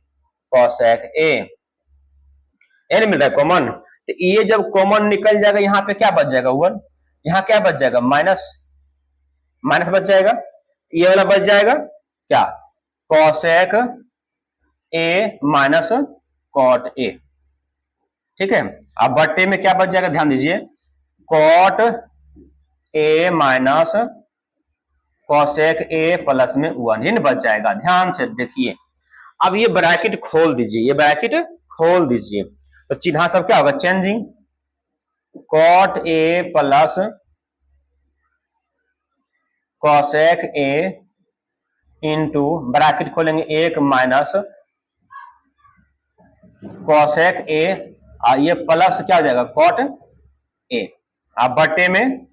नहीं मिल रहा है कॉमन। तो ये जब कॉमन निकल जाएगा यहाँ पे क्या बच जाएगा? 1। यहाँ क्या बच जाएगा? माइनस बच जाएगा। ये वाला बच जाएगा क्या? Cosec A minus cot A, ठीक है। अब बट्टे में क्या बच जाएगा? ध्यान दीजिए, cot A minus cosec A plus में 1 ही बच जाएगा। ध्यान से देखिए, अब ये ब्रैकेट खोल दीजिए, ये ब्रैकेट खोल दीजिए, तो चिन्ह सब क्या होगा? Changing. Cot A plus cosec A into bracket खोलेंगे 1 माइनस कॉसेक ए, और ये प्लस क्या हो जाएगा? Cot A. अब बट्टे में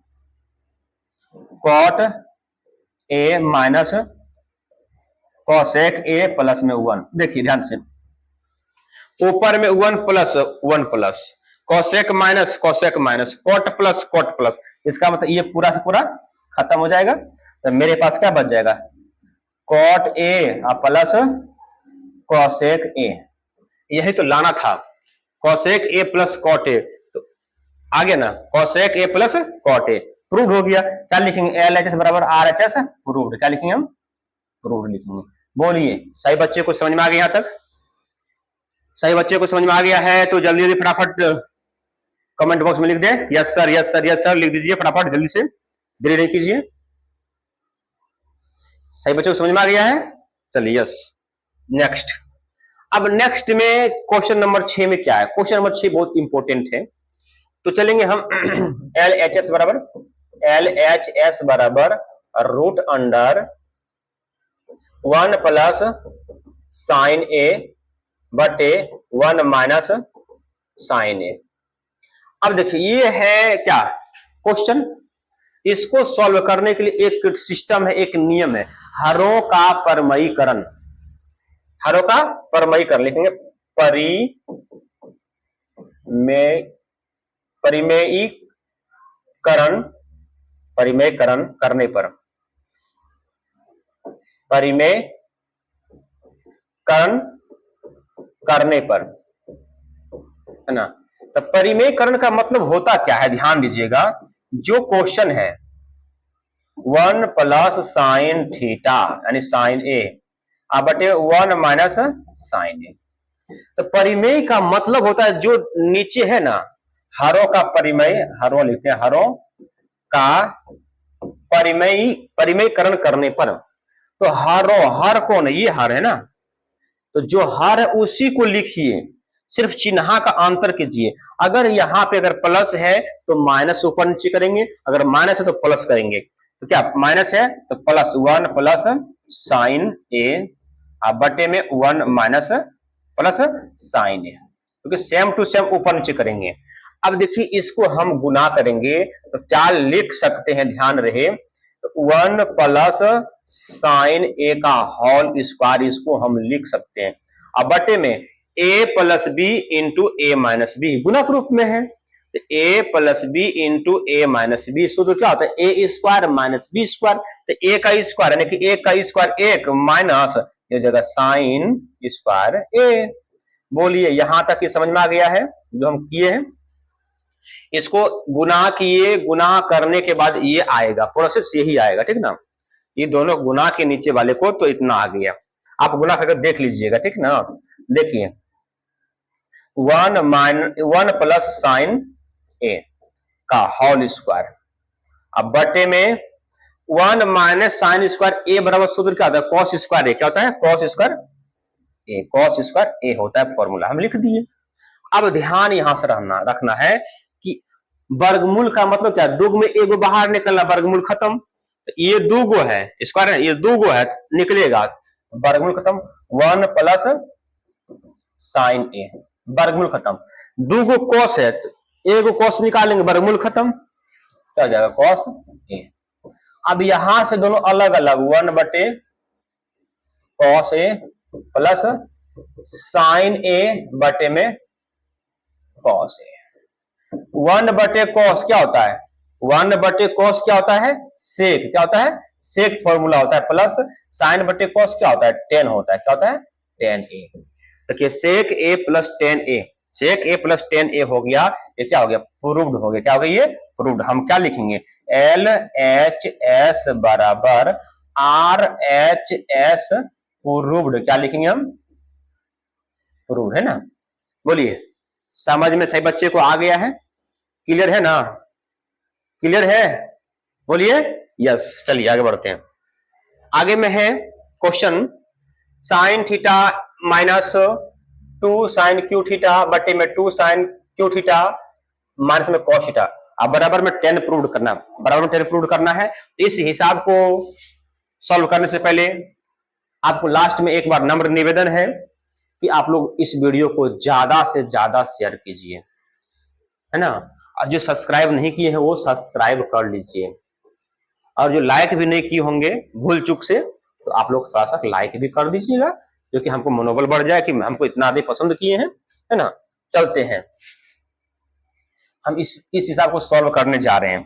cot A minus cosec A plus में 1। देखिए ध्यान से, ऊपर में 1 plus cosec minus cot plus, इसका मतलब ये पूरा से पूरा खत्म हो जाएगा। तो मेरे पास क्या बच जाएगा? Cot A plus cosec A, यही तो लाना था, cosec A plus cot A, तो आ गया ना, cosec A plus cot A, prove हो गया। क्या लिखेंगे? LHS बराबर RHS प्रूव्ड। क्या लिखेंगे हम? प्रूव्ड लिखेंगे। बोलिए, सही बच्चे को समझ में आ गया? यहाँ तक सही बच्चे को समझ में आ गया है तो जल्दी जल्दी फटाफट कमेंट बॉक्स में लिख दे, yes sir yes sir yes sir लिख दीजिए फटाफट, जल्दी से, देरी नहीं कीजिए। सही बच्चों को समझ में आ गया है? चलिए यस। नेक्स्ट, अब नेक्स्ट में क्वेश्चन नंबर 6 में क्या है? क्वेश्चन नंबर 6 बहुत इंपॉर्टेंट है, तो चलेंगे हम LHS बराबर रूट अंडर 1 प्लस साइन ए बटे 1 माइनस साइन ए। अब देखिए ये है क्या क्वेश्चन, इसको सॉल्व करने के लिए एक सिस्टम है, एक नियम है, हरों का परमयीकरण। हरों का परमयीकरण लिखेंगे, परिमेयीकरण करने पर, परिमेयीकरण करने पर, है ना। तो परिमेयीकरण का मतलब होता क्या है? ध्यान दीजिएगा, जो क्वेश्चन है 1 प्लस साइन थीटा यानी साइन ए बटे 1 माइनस साइन ए, तो परिमेय का मतलब होता है जो नीचे है ना, हरों का परिमेय, हरों लिखते हैं, हरों का परिमेयीकरण करने पर, तो हर कौन है? ये हर है ना, तो जो हर है उसी को लिखिए, सिर्फ चिन्ह का अंतर कीजिए। अगर यहाँ पे अगर प्लस है तो माइनस ऊपर नीचे करेंगे, अगर माइनस है तो प्लस करेंगे। तो क्या माइनस है तो प्लस 1 प्लस साइन ए बटे में 1 माइनस प्लस साइन ए, क्योंकि सेम टू सेम ऊपर नीचे करेंगे। अब देखिए इसको हम गुना करेंगे तो क्या लिख सकते हैं, ध्यान रहे, तो 1 प्लस साइन ए का होल स्क्वायर इसको हम लिख सकते हैं। अब बटे में ए plus B into A minus B गुणक रूप में है, तो ए plus B into A minus B सूत्र क्या होता है, ए स्क्वायर माइनस बी स्क्वायर। तो ए का स्क्वायर यानी कि ए का स्क्वायर 1 माइनस ये जगह साइन स्क्वायर ए। बोलिए यहां तक ये समझ में आ गया है जो हम किए हैं। इसको गुना किए, गुना करने के बाद ये आएगा, प्रोसेस यही आएगा, ठीक ना। ये दोनों गुना के नीचे वाले को तो इतना आ गया, आप गुना करके देख लीजिएगा, ठीक ना। देखिए 1 प्लस साइन ए का होल स्क्वायर, अब बटे में 1 माइनस साइन स्क्वायर ए बराबर सूत्र क्या होता है, कॉस स्क्वायर ए। क्या होता है, कॉस स्क्वायर ए, कॉस स्क्वायर ए होता है फॉर्मूला, हम लिख दिए। अब ध्यान यहां से रखना है कि वर्गमूल का मतलब क्या, दो में एगो बाहर निकलना, वर्गमूल खत्म। तो ये दो गो है स्क्वायर है, ये दो गो है निकलेगा, वर्गमूल खत्म। 1 प्लस साइन ए, वर्गमूल खत्म। दो गो कॉस है, एगो कॉस निकालेंगे, वर्गमूल खत्म, क्या हो जाएगा, कॉस ए। अब यहां से दोनों अलग अलग, 1 बटे कॉस ए प्लस साइन ए बटे में कॉस ए। 1 बटे कॉस क्या होता है, 1 बटे कॉस क्या होता है, सेक, क्या होता है, सेक फॉर्मूला होता है, प्लस साइन बटे कॉस क्या होता है, टेन होता है, क्या होता है, टेन ए। देखिए सेक ए प्लस टेन ए, सेक ए प्लस टेन ए हो गया, ये क्या हो गया, प्रूव्ड हो गया। क्या हो गया, ये प्रूव्ड। हम क्या लिखेंगे, एल एच एस बराबर आर एच एस प्रूव्ड, क्या लिखेंगे हम, प्रूव्ड, है ना। बोलिए समझ में सही बच्चे को आ गया है, क्लियर है ना, क्लियर है, बोलिए यस। चलिए आगे बढ़ते हैं। आगे में है question, sine theta minus 2 sine cube theta बटे में 2 साइन क्यू थीटा माइनस में कॉस थीटा। अब बराबर में 10 प्रूव करना, बराबर में 10 प्रूव करना है। इस हिसाब को सॉल्व करने से पहले आपको लास्ट में एक बार नम्र निवेदन है कि आप लोग इस वीडियो को ज्यादा से ज्यादा शेयर कीजिए, है ना। और जो सब्सक्राइब नहीं किए हैं वो सब्सक्राइब कर लीजिए, और जो लाइक भी नहीं किए होंगे भूल चूक से तो आप लोग थोड़ा सा लाइक भी कर दीजिएगा, जो कि हमको मनोबल बढ़ जाए कि हमको इतना अधिक पसंद किए हैं, है ना। चलते हैं, हम इस हिसाब को सॉल्व करने जा रहे हैं,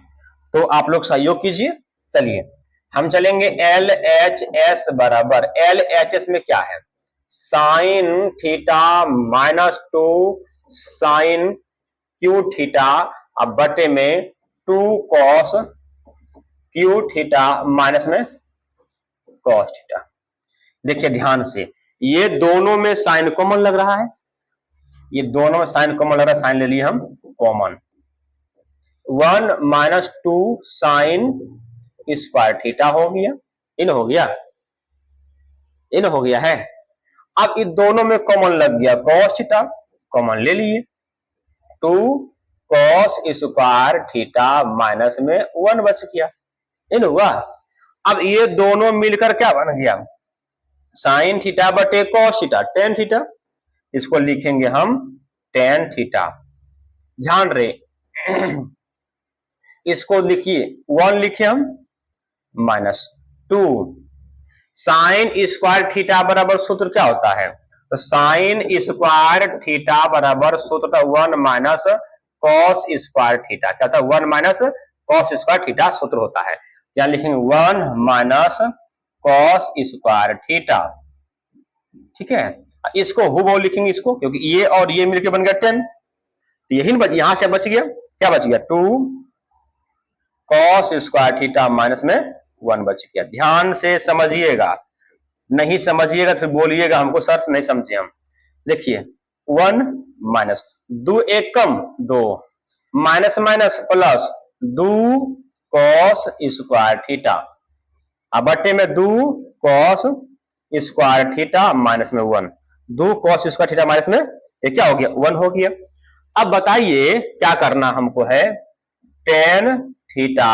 तो आप लोग सहयोग कीजिए। चलिए हम चलेंगे, एल एच एस बराबर, एल एच एस में क्या है, sine theta minus 2 sine cube theta, अब बटे में 2 कॉस क्यू थीटा माइनस में कॉस थीटा। देखिए ध्यान से, ये दोनों में साइन कॉमन लग रहा है, ये दोनों में साइन कॉमन लग रहा है, साइन ले लिए हम common. 1 minus 2 sign square theta हो गया, इन हो गया, इन हो गया है। अब इन दोनों में कॉमन लग गया कॉस थीटा, कॉमन ले लिए, 2 कॉस स्क्वायर थीटा माइनस में 1 बच गया, इन हुआ। अब ये दोनों मिलकर क्या बन गया, साइन थीटा बटे कॉस थीटा, टेन थीटा, इसको लिखेंगे हम टेन थीटा। ध्यान रहे इसको लिखिए, 1 लिखे हम माइनस 2, साइन स्क्वायर थीटा बराबर सूत्र क्या होता है, तो साइन स्क्वायर थीटा बराबर सूत्र 1 माइनस कॉस स्क्वायर थीटा, क्या था, 1 माइनस कॉस स्क्वायर थीटा सूत्र होता है। क्या लिखेंगे, 1 माइनस कॉस स्क्वायर थीटा, ठीक है। इसको हुबहू लिखेंगे इसको, क्योंकि ये और ये मिलकर बन गया 10, तो यही बच, यहां से बच गया, क्या बच गया, 2 कॉस स्क्वायर थीटा माइनस में 1 बच गया। ध्यान से समझिएगा, नहीं समझिएगा फिर बोलिएगा हमको सर नहीं समझे हम। देखिए 1 माइनस 2 एक कम 2, minus minus plus 2 cos square theta, अब बटे में 2 कॉस स्क्वायर थीटा माइनस में 1, 2 कॉस स्क्वायर थीटा माइनस में ये क्या हो गया, 1 हो गया। अब बताइए क्या करना हमको है, टेन थीटा,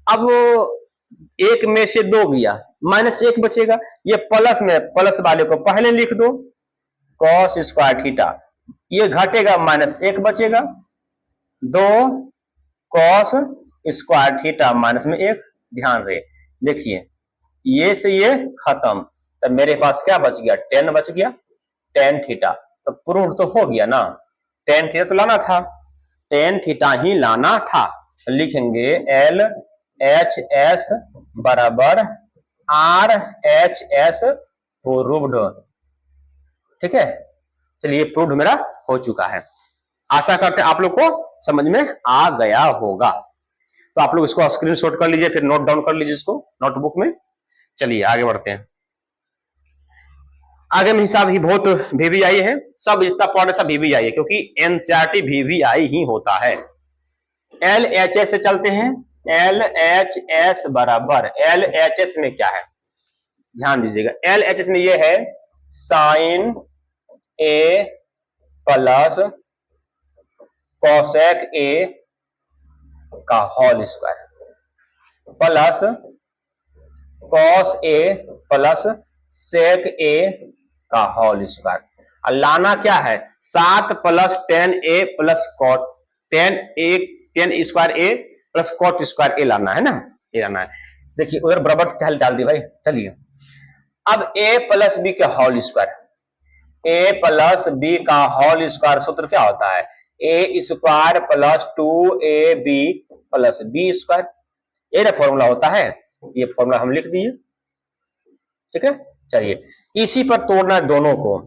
अब एक में से 2 गया, माइनस 1 बचेगा, ये प्लस में प्लस वाले को पहले लिख दो, कॉस स्क्वायर थीटा, ये घटेगा माइनस 1 बचेगा, 2 कॉस स्क्वायर थीटा माइनस में 1। ध्यान रहे, देखिए ये से ये खत्म, तब मेरे पास क्या बच गया, टेन बच गया, टेन थीटा। तो प्रूव तो हो गया ना, टेन थीटा तो लाना था, टेन थीटा ही लाना था। लिखेंगे एल एच एस बराबर आर एच एस प्रूव्ड। ठीक है, चलिए प्रूव्ड मेरा हो चुका है। आशा करते हैं आप लोग को समझ में आ गया होगा। तो आप लोग इसको स्क्रीनशॉट कर लीजिए, फिर नोट डाउन कर लीजिए इसको नोटबुक में। चलिए आगे बढ़ते हैं। आगे में हिसाब ही बहुत VVI है, सब जितना पढ़े सब VVI है, क्योंकि एनसीईआरटी VVI ही होता है। LHS से चलते हैं। LHS बराबर, LHS में क्या है ध्यान दीजिएगा। LHS में ये है sine A plus cosec A का whole square plus cos A plus sec A का होल स्क्वायर। और लाना क्या है, 7 plus 10A plus cot 10 square A plus cot square A लाना है ना, ये लाना है। देखिए उधर बराबर क्या डाल दी भाई। चलिए अब A प्लस B का whole square, A plus B का होल स्क्वायर सूत्र क्या होता है, A square plus 2AB plus B square. ये ना फॉर्मूला होता है, ये फॉर्मूला हम लिख दिए। ठीक है, चलिए इसी पर तोड़ना है दोनों को,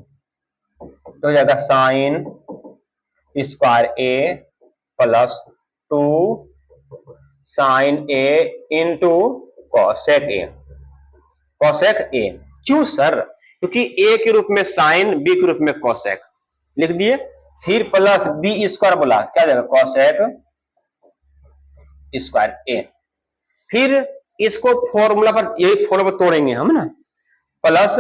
तो हो जाएगा sine square A plus 2 sine A into cosec A। Cosec A क्यों सर, क्योंकि A के रूप में साइन, B के रूप में कॉसेक लिख दिए, फिर प्लस B स्क्वायर बोला, क्या जाएगा कॉसेक स्क्वायर A। फिर इसको फॉर्मूला पर, यही फॉर्मूला पर तोड़ेंगे हम ना, plus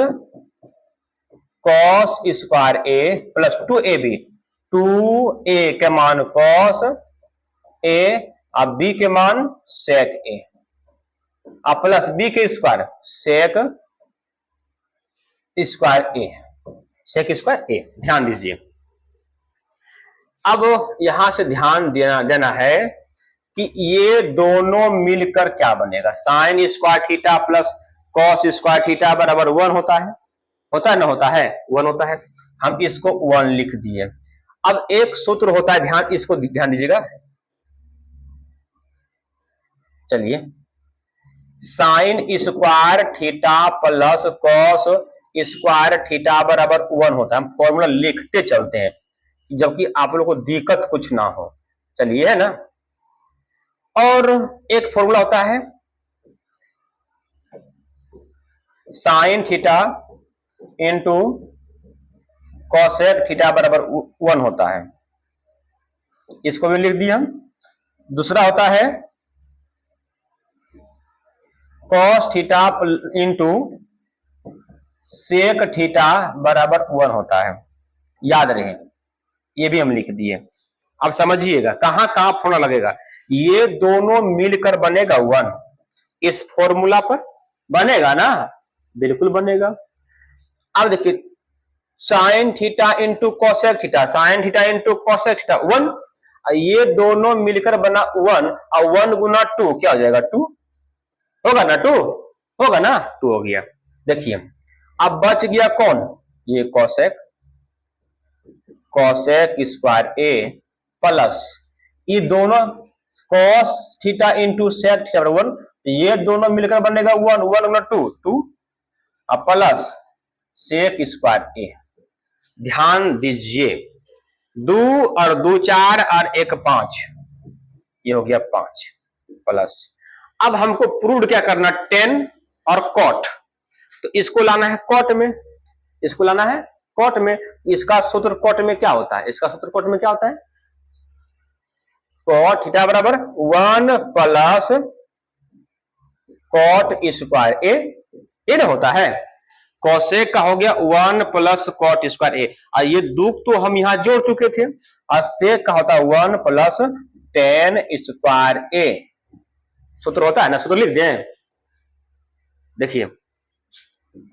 cos square A plus 2AB, 2A के मान कॉस A और B के मान सेक A, और प्लस B के square sec square A, sec square A। ध्यान दीजिए, अब यहां से ध्यान देना है कि ये दोनों मिलकर क्या बनेगा, sign square theta plus cos square theta बराबर 1 होता है, होता है ना, होता है 1 होता है। हम इसको 1 लिख दिए। अब एक सूत्र होता है, ध्यान इसको ध्यान दीजिएगा। चलिए sign square theta plus cos square theta बराबर 1 होता है। हम फॉर्मूला लिखते चलते हैं जबकि आप लोगों को दिक्कत कुछ ना हो। चलिए है ना, और एक फॉर्मूला होता है sine theta into cosec theta बराबर 1 होता है, इसको भी लिख दिया हम। दूसरा होता है cos theta into sec theta बराबर 1 होता है, याद रहे, ये भी हम लिख दिए। अब समझिएगा कहां कहां फॉर्मूला लगेगा, ये दोनों मिलकर बनेगा 1, इस फॉर्मूला पर बनेगा ना, बिल्कुल बनेगा। अब देखिए sign theta into cosec theta, sign theta into cosec theta 1, ये दोनों मिलकर बना 1, और 1 गुना 2 क्या हो जाएगा 2 होगा ना, 2 होगा ना, 2 हो गया। देखिए अब बच गया कौन, ये cosec, cosec square A plus ये दोनों cos theta into sec theta 1, ये दोनों मिलकर बनेगा 1, 1 गुना 2 2, और प्लस सेक स्क्वायर A। ध्यान दीजिए 2 और 2 4 और 1 5, ये हो गया 5 प्लस। अब हमको प्रूव क्या करना, 10 और कॉट, तो इसको लाना है कॉट में, इसको लाना है कॉट में। इसका सूत्र कॉट में क्या होता है, इसका सूत्र कॉट में क्या होता है, कॉट थीटा बराबर 1 प्लस कॉट स्क्वायर A, ये ना होता है। कॉसेक का हो गया 1 प्लस कॉट स्क्वायर A, और ये दुख तो हम यहां जोड़ चुके थे, और सेक का होता है 1 प्लस टेन स्क्वायर A। सूत्र होता है ना, सूत्र लिख दें। देखिए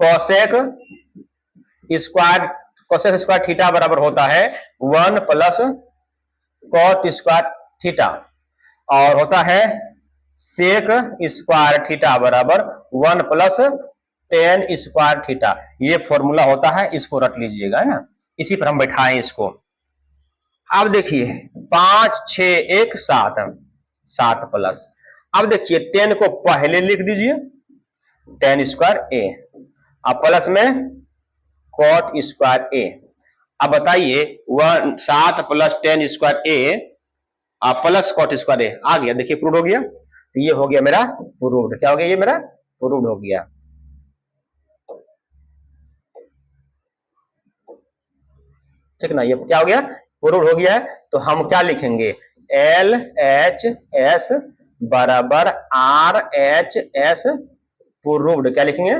कॉसेक स्क्वायर थीटा बराबर होता है 1 प्लस कॉट स्क्वायर थीटा और होता है सेक स्क्वायर थीटा बराबर 1 प्लस टेन स्क्वायर थीटा। ये फॉर्मूला होता है, इसको रट लीजिएगा, है ना। इसी पर हम बैठाएं इसको। अब देखिए 5 6 1 7 7 प्लस, अब देखिए 10 को पहले लिख दीजिए टेन स्क्वायर ए, अब प्लस में कॉट स्क्वायर ए। अब बताइए 7 प्लस टेन स्क्वायर ए प्लस कॉट स्क्वायर ए आ गया। देखिए प्रूव हो गया, तो ये हो गया मेरा प्रूव्ड। क्या हो गया? ये मेरा प्रूव्ड हो गया। ठीक ना, ये क्या हो गया? प्रूव्ड हो गया है। तो हम क्या लिखेंगे? एल एच एस बराबर आर एच एस प्रूव्ड। क्या लिखेंगे?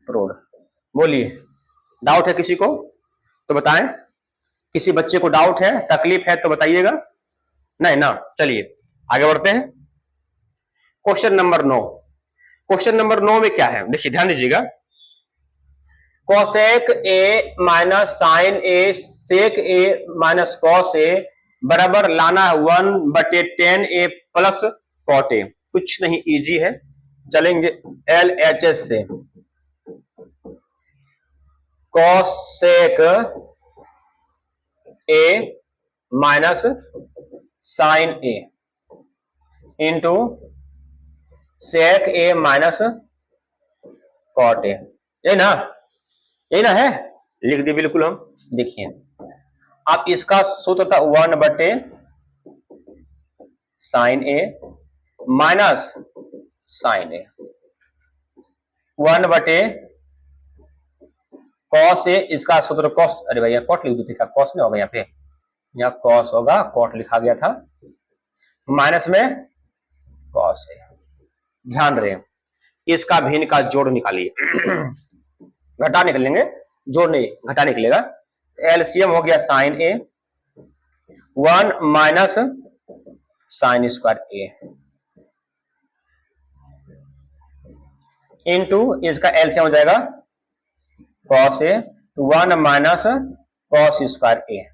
प्रूव्ड। बोलिए, डाउट है किसी को तो बताएं। किसी बच्चे को डाउट है, तकलीफ है तो बताइएगा। नहीं ना, चलिए आगे बढ़ते हैं। Question number 9। क्वेश्चन नंबर 9 में क्या है? देखिए ध्यान दीजिएगा। Cosec A minus sine A sec A minus cos A बराबर लाना है 1/10 ए प्लस कॉट ए। कुछ नहीं, इजी है, चलेंगे एल एच एस से। Cosec A minus sine A into sec A minus cot A. ये ना, यही ना है, लिख दिए बिल्कुल हम। देखिए आप इसका सूत्र था 1/sin ए माइनस साइन ए, 1/cos ए, इसका सूत्र कॉस, अरे भैया कॉट लिख दी थी, कॉस नहीं होगा यहाँ पे, यहाँ कॉस होगा, कॉट लिखा गया था, माइनस में कॉस ए। ध्यान रहे, इसका भिन्न का जोड़ निकालिए। घटा निकलेंगे, जोड़ नहीं, घटा निकलेगा। एलसीएम हो गया साइन ए 1 माइनस साइन स्क्वायर ए इंटू इसका एलसीएम हो जाएगा कॉस ए, तो 1 माइनस कॉस स्क्वायर ए।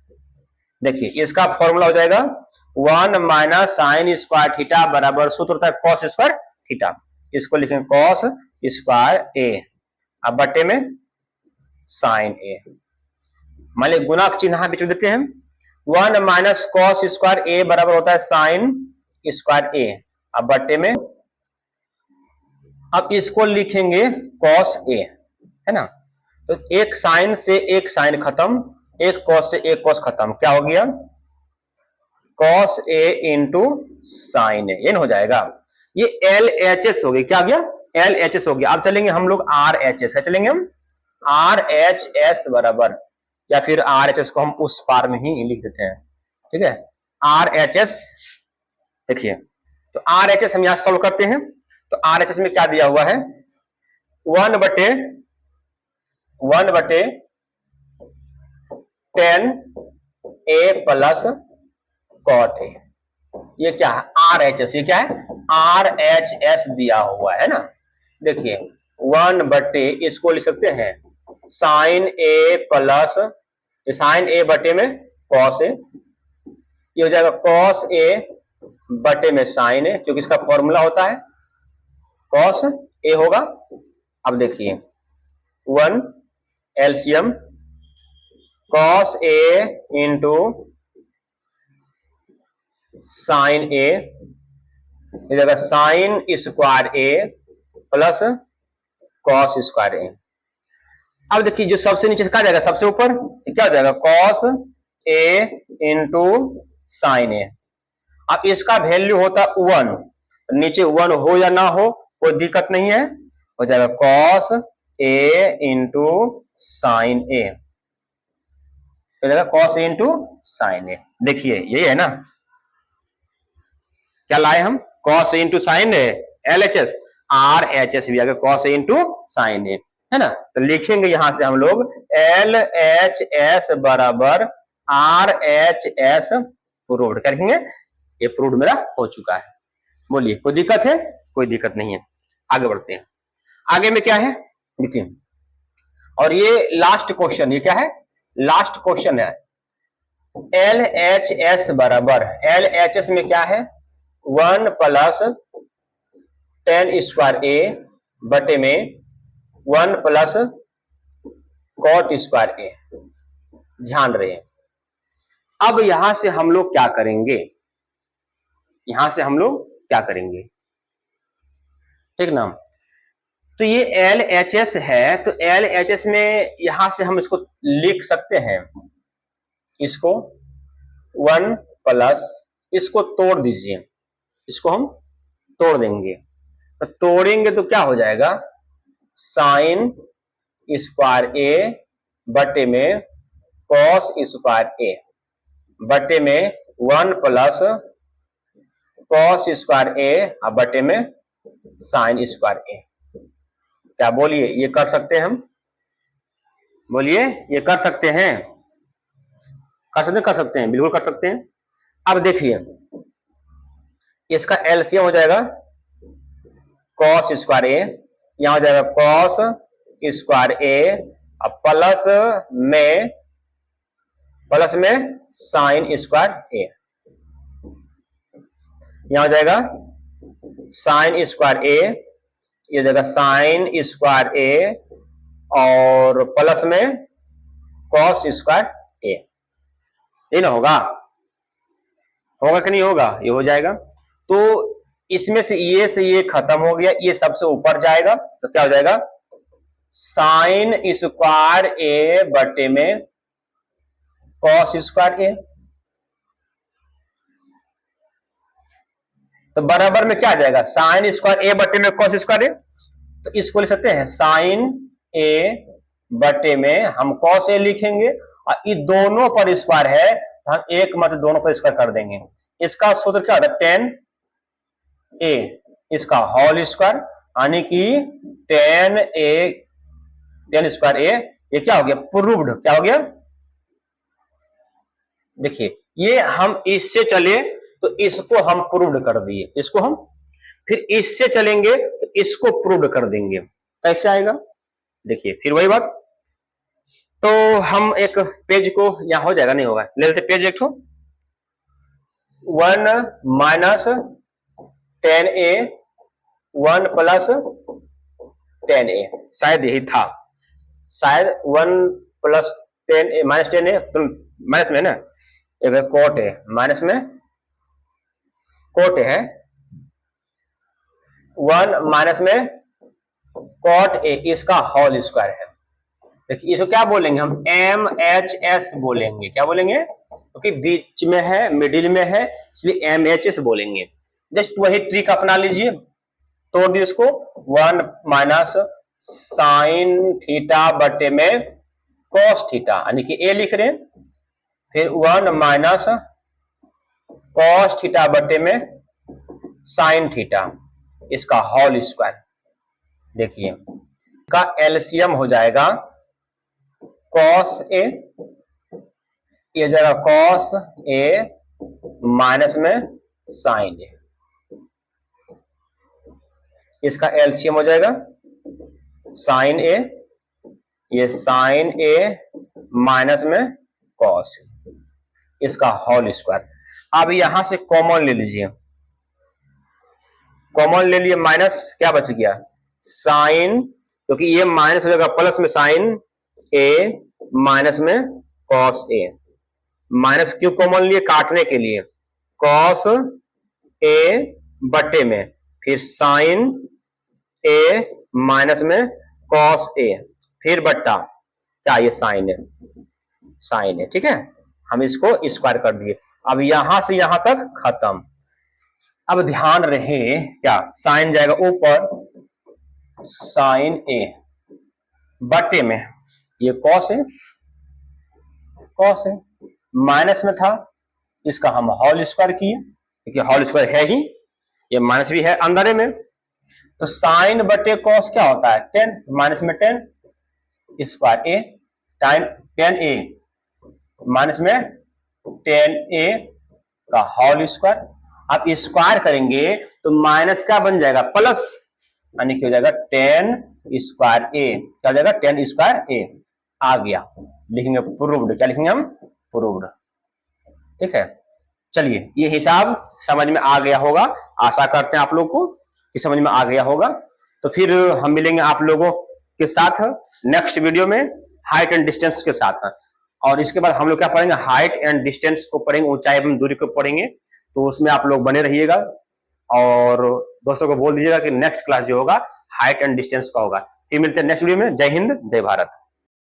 देखिए इसका फॉर्मूला हो जाएगा 1 माइनस साइन स्क्वायर थीटा बराबर सूत्र होता है कॉस स्क्वायर थीटा। इसको लिखेंगे कॉस स्क्वायर ए, अब बट्टे में साइन ए। मान लीजिए गुणा का चिन्ह बीच में देते हैं। 1 माइनस कॉस स्क्वायर ए बराबर होता है साइन स्क्वायर ए, अब बट्टे में, अब इसको लिखेंगे कॉस ए, है ना। तो एक साइन से एक साइन खत्म, एक कॉस से एक कॉस खत्म, क्या हो गया? कॉस ए इंटू साइन ए, ये हो जाएगा। ये एल एच एस हो गई, क्या हो गया? एल एच एस हो गया। अब चलेंगे हम लोग आर एच एस है, चलेंगे हम आर एच एस बराबर, या फिर आर एच एस को हम उस पार में ही लिख देते हैं, ठीक है। आर एच एस, देखिए तो आर एच एस हम यहां सॉल्व करते हैं। तो आर एच एस में क्या दिया हुआ है? 1/10 ए प्लस कॉट ए। ये क्या है? Are H S. ये क्या है? आर एच एस दिया हुआ है ना। देखिए 1/, इसको लिख सकते हैं साइन ए प्लस साइन ए बटे में कॉस ए, ये हो जाएगा कॉस ए बटे में साइन ए, क्योंकि इसका फॉर्मूला होता है कॉस ए होगा। अब देखिए 1 LCM cos A into sine ए, ये जाएगा साइन स्क्वायर ए प्लस कॉस स्क्वायर ए। अब देखिए जो सबसे नीचे क्या जाएगा? सबसे ऊपर क्या हो जाएगा? कॉस ए इंटू साइन ए। अब इसका वैल्यू होता 1, नीचे 1 हो या ना हो कोई दिक्कत नहीं है, हो जाएगा cos A into sine A, हो जाएगा cos A into sine A. देखिए यही है ना, क्या लाए हम? Cos A into sine A, L H S, R H S भी आ गया cos A into sine A, है ना। तो लिखेंगे यहां से हम लोग एल एच एस बराबर आर एच एस प्रूव्ड करेंगे। ये प्रूव्ड मेरा हो चुका है। बोलिए कोई दिक्कत है? कोई दिक्कत नहीं है। आगे बढ़ते हैं। आगे में क्या है देखिए, और ये लास्ट क्वेश्चन, ये क्या है? लास्ट क्वेश्चन है। एल एच एस बराबर, एल एच एस में क्या है 1 प्लस टेन स्क्वायर ए बटे में 1 प्लस कॉट स्क्वायर ए। ध्यान रहे, अब यहां से हम लोग क्या करेंगे, यहां से हम लोग क्या करेंगे, ठीक ना। तो ये एल एच एस है, तो एल एच एस में यहां से हम इसको लिख सकते हैं, इसको 1 प्लस, इसको तोड़ दीजिए, इसको हम तोड़ देंगे, तो तोड़ेंगे तो क्या हो जाएगा साइन स्क्वायर ए बटे में कॉस स्क्वायर ए बटे में 1 प्लस कॉस स्क्वायर ए बटे में साइन स्क्वायर ए। क्या बोलिए, ये कर सकते हैं हम, बोलिए ये कर सकते हैं, कर सकते हैं, बिल्कुल कर सकते हैं। अब देखिए इसका एलसीएम हो जाएगा कॉस स्क्वायर ए, यहां हो जाएगा कॉस स्क्वायर ए अब प्लस में साइन स्क्वायर ए, यहां हो जाएगा साइन स्क्वायर ए, ये जगह साइन स्क्वायर ए और प्लस में कॉस स्क्वायर ए, ये ना होगा, होगा कि नहीं होगा, ये हो जाएगा। तो इसमें से ये खत्म हो गया, ये सबसे ऊपर जाएगा, तो क्या हो जाएगा साइन स्क्वायर ए बटे में कॉस स्क्वायर ए, तो बराबर में क्या आ जाएगा साइन स्क्वायर ए बटे में कॉस स्क्वायर ए, तो इसको लिख सकते हैं साइन ए बटे में हम कॉस ए लिखेंगे, और ये दोनों पर स्क्वायर है तो हम एक मत दोनों पर स्क्वायर कर देंगे। इसका सूत्र क्या होता है टेन ए, इसका होल स्क्वायर, यानी कि टेन स्क्वायर ए, ये क्या हो गया प्रूव्ड, क्या हो गया, देखिए ये हम इससे चले तो इसको हम प्रूव्ड कर दिए, इसको हम फिर इससे चलेंगे तो इसको प्रूव्ड कर देंगे, कैसे आएगा देखिए, फिर वही बात। तो हम एक पेज को, यहां हो जाएगा नहीं होगा, ले लेते पेज एक, 1 माइनस टेन ए 1 प्लस टेन ए, शायद यही था, शायद 1 प्लस टेन ए माइनस टेन ए, तुम माइनस में ना, एक कोट है माइनस में कोट है 1 माइनस में कॉट ए, इसका होल स्क्वायर है। देखिए इसको क्या बोलेंगे हम एम एच एस बोलेंगे, क्या बोलेंगे, क्योंकि बीच में है मिडिल में है इसलिए एम एच एस बोलेंगे। जस्ट वही ट्रिक अपना लीजिए, तोड़ दिए इसको 1 माइनस साइन थीटा बटे में कॉस थीटा, यानी कि ए लिख रहे हैं, फिर 1 माइनस कॉस थीटा बटे में साइन थीटा, इसका होल स्क्वायर। देखिए इसका एलसीएम हो जाएगा कॉस ए, ये जाएगा कॉस ए माइनस में साइन ए, इसका एलसीएम हो जाएगा साइन ए, ये साइन ए माइनस में कॉस ए, इसका होल स्क्वायर। अब यहां से कॉमन ले लीजिए, कॉमन ले लिए माइनस, क्या बच गया साइन, क्योंकि ये माइनस हो जाएगा प्लस में साइन ए माइनस में कॉस ए, माइनस क्यों कॉमन लिए काटने के लिए, कॉस ए बटे में फिर साइन ए माइनस में कॉस ए, फिर बट्टा क्या ये साइन है, ठीक है, हम इसको स्क्वायर कर दिए। अब यहां से यहां तक खत्म। अब ध्यान रहे क्या साइन जाएगा ऊपर, साइन ए बटे में ये कॉस है, माइनस में था इसका हम होल स्क्वायर किए, क्योंकि होल स्क्वायर है ही, ये माइनस भी है अंदर में, तो साइन बटे कॉस क्या होता है 10, माइनस में 10 स्क्वायर ए, टेन ए माइनस में 10 ए का होल स्क्वायर। अब स्क्वायर करेंगे तो माइनस क्या बन जाएगा प्लस, यानी कि हो जाएगा 10 स्क्वायर ए, क्या हो जाएगा 10 स्क्वायर ए आ गया, लिखेंगे प्रूव्ड, क्या लिखेंगे हम प्रूव्ड। ठीक है, चलिए ये हिसाब समझ में आ गया होगा, आशा करते हैं आप लोग को कि समझ में आ गया होगा। तो फिर हम मिलेंगे आप लोगों के साथ नेक्स्ट वीडियो में हाइट एंड डिस्टेंस के साथ। और इसके बाद हम लोग क्या पढ़ेंगे, हाइट एंड डिस्टेंस को पढ़ेंगे, ऊंचाई एवं दूरी को पढ़ेंगे। तो उसमें आप लोग बने रहिएगा और दोस्तों को बोल दीजिएगा कि नेक्स्ट क्लास जो होगा हाइट एंड डिस्टेंस का होगा। फिर मिलते हैं नेक्स्ट वीडियो में। जय हिंद, जय भारत।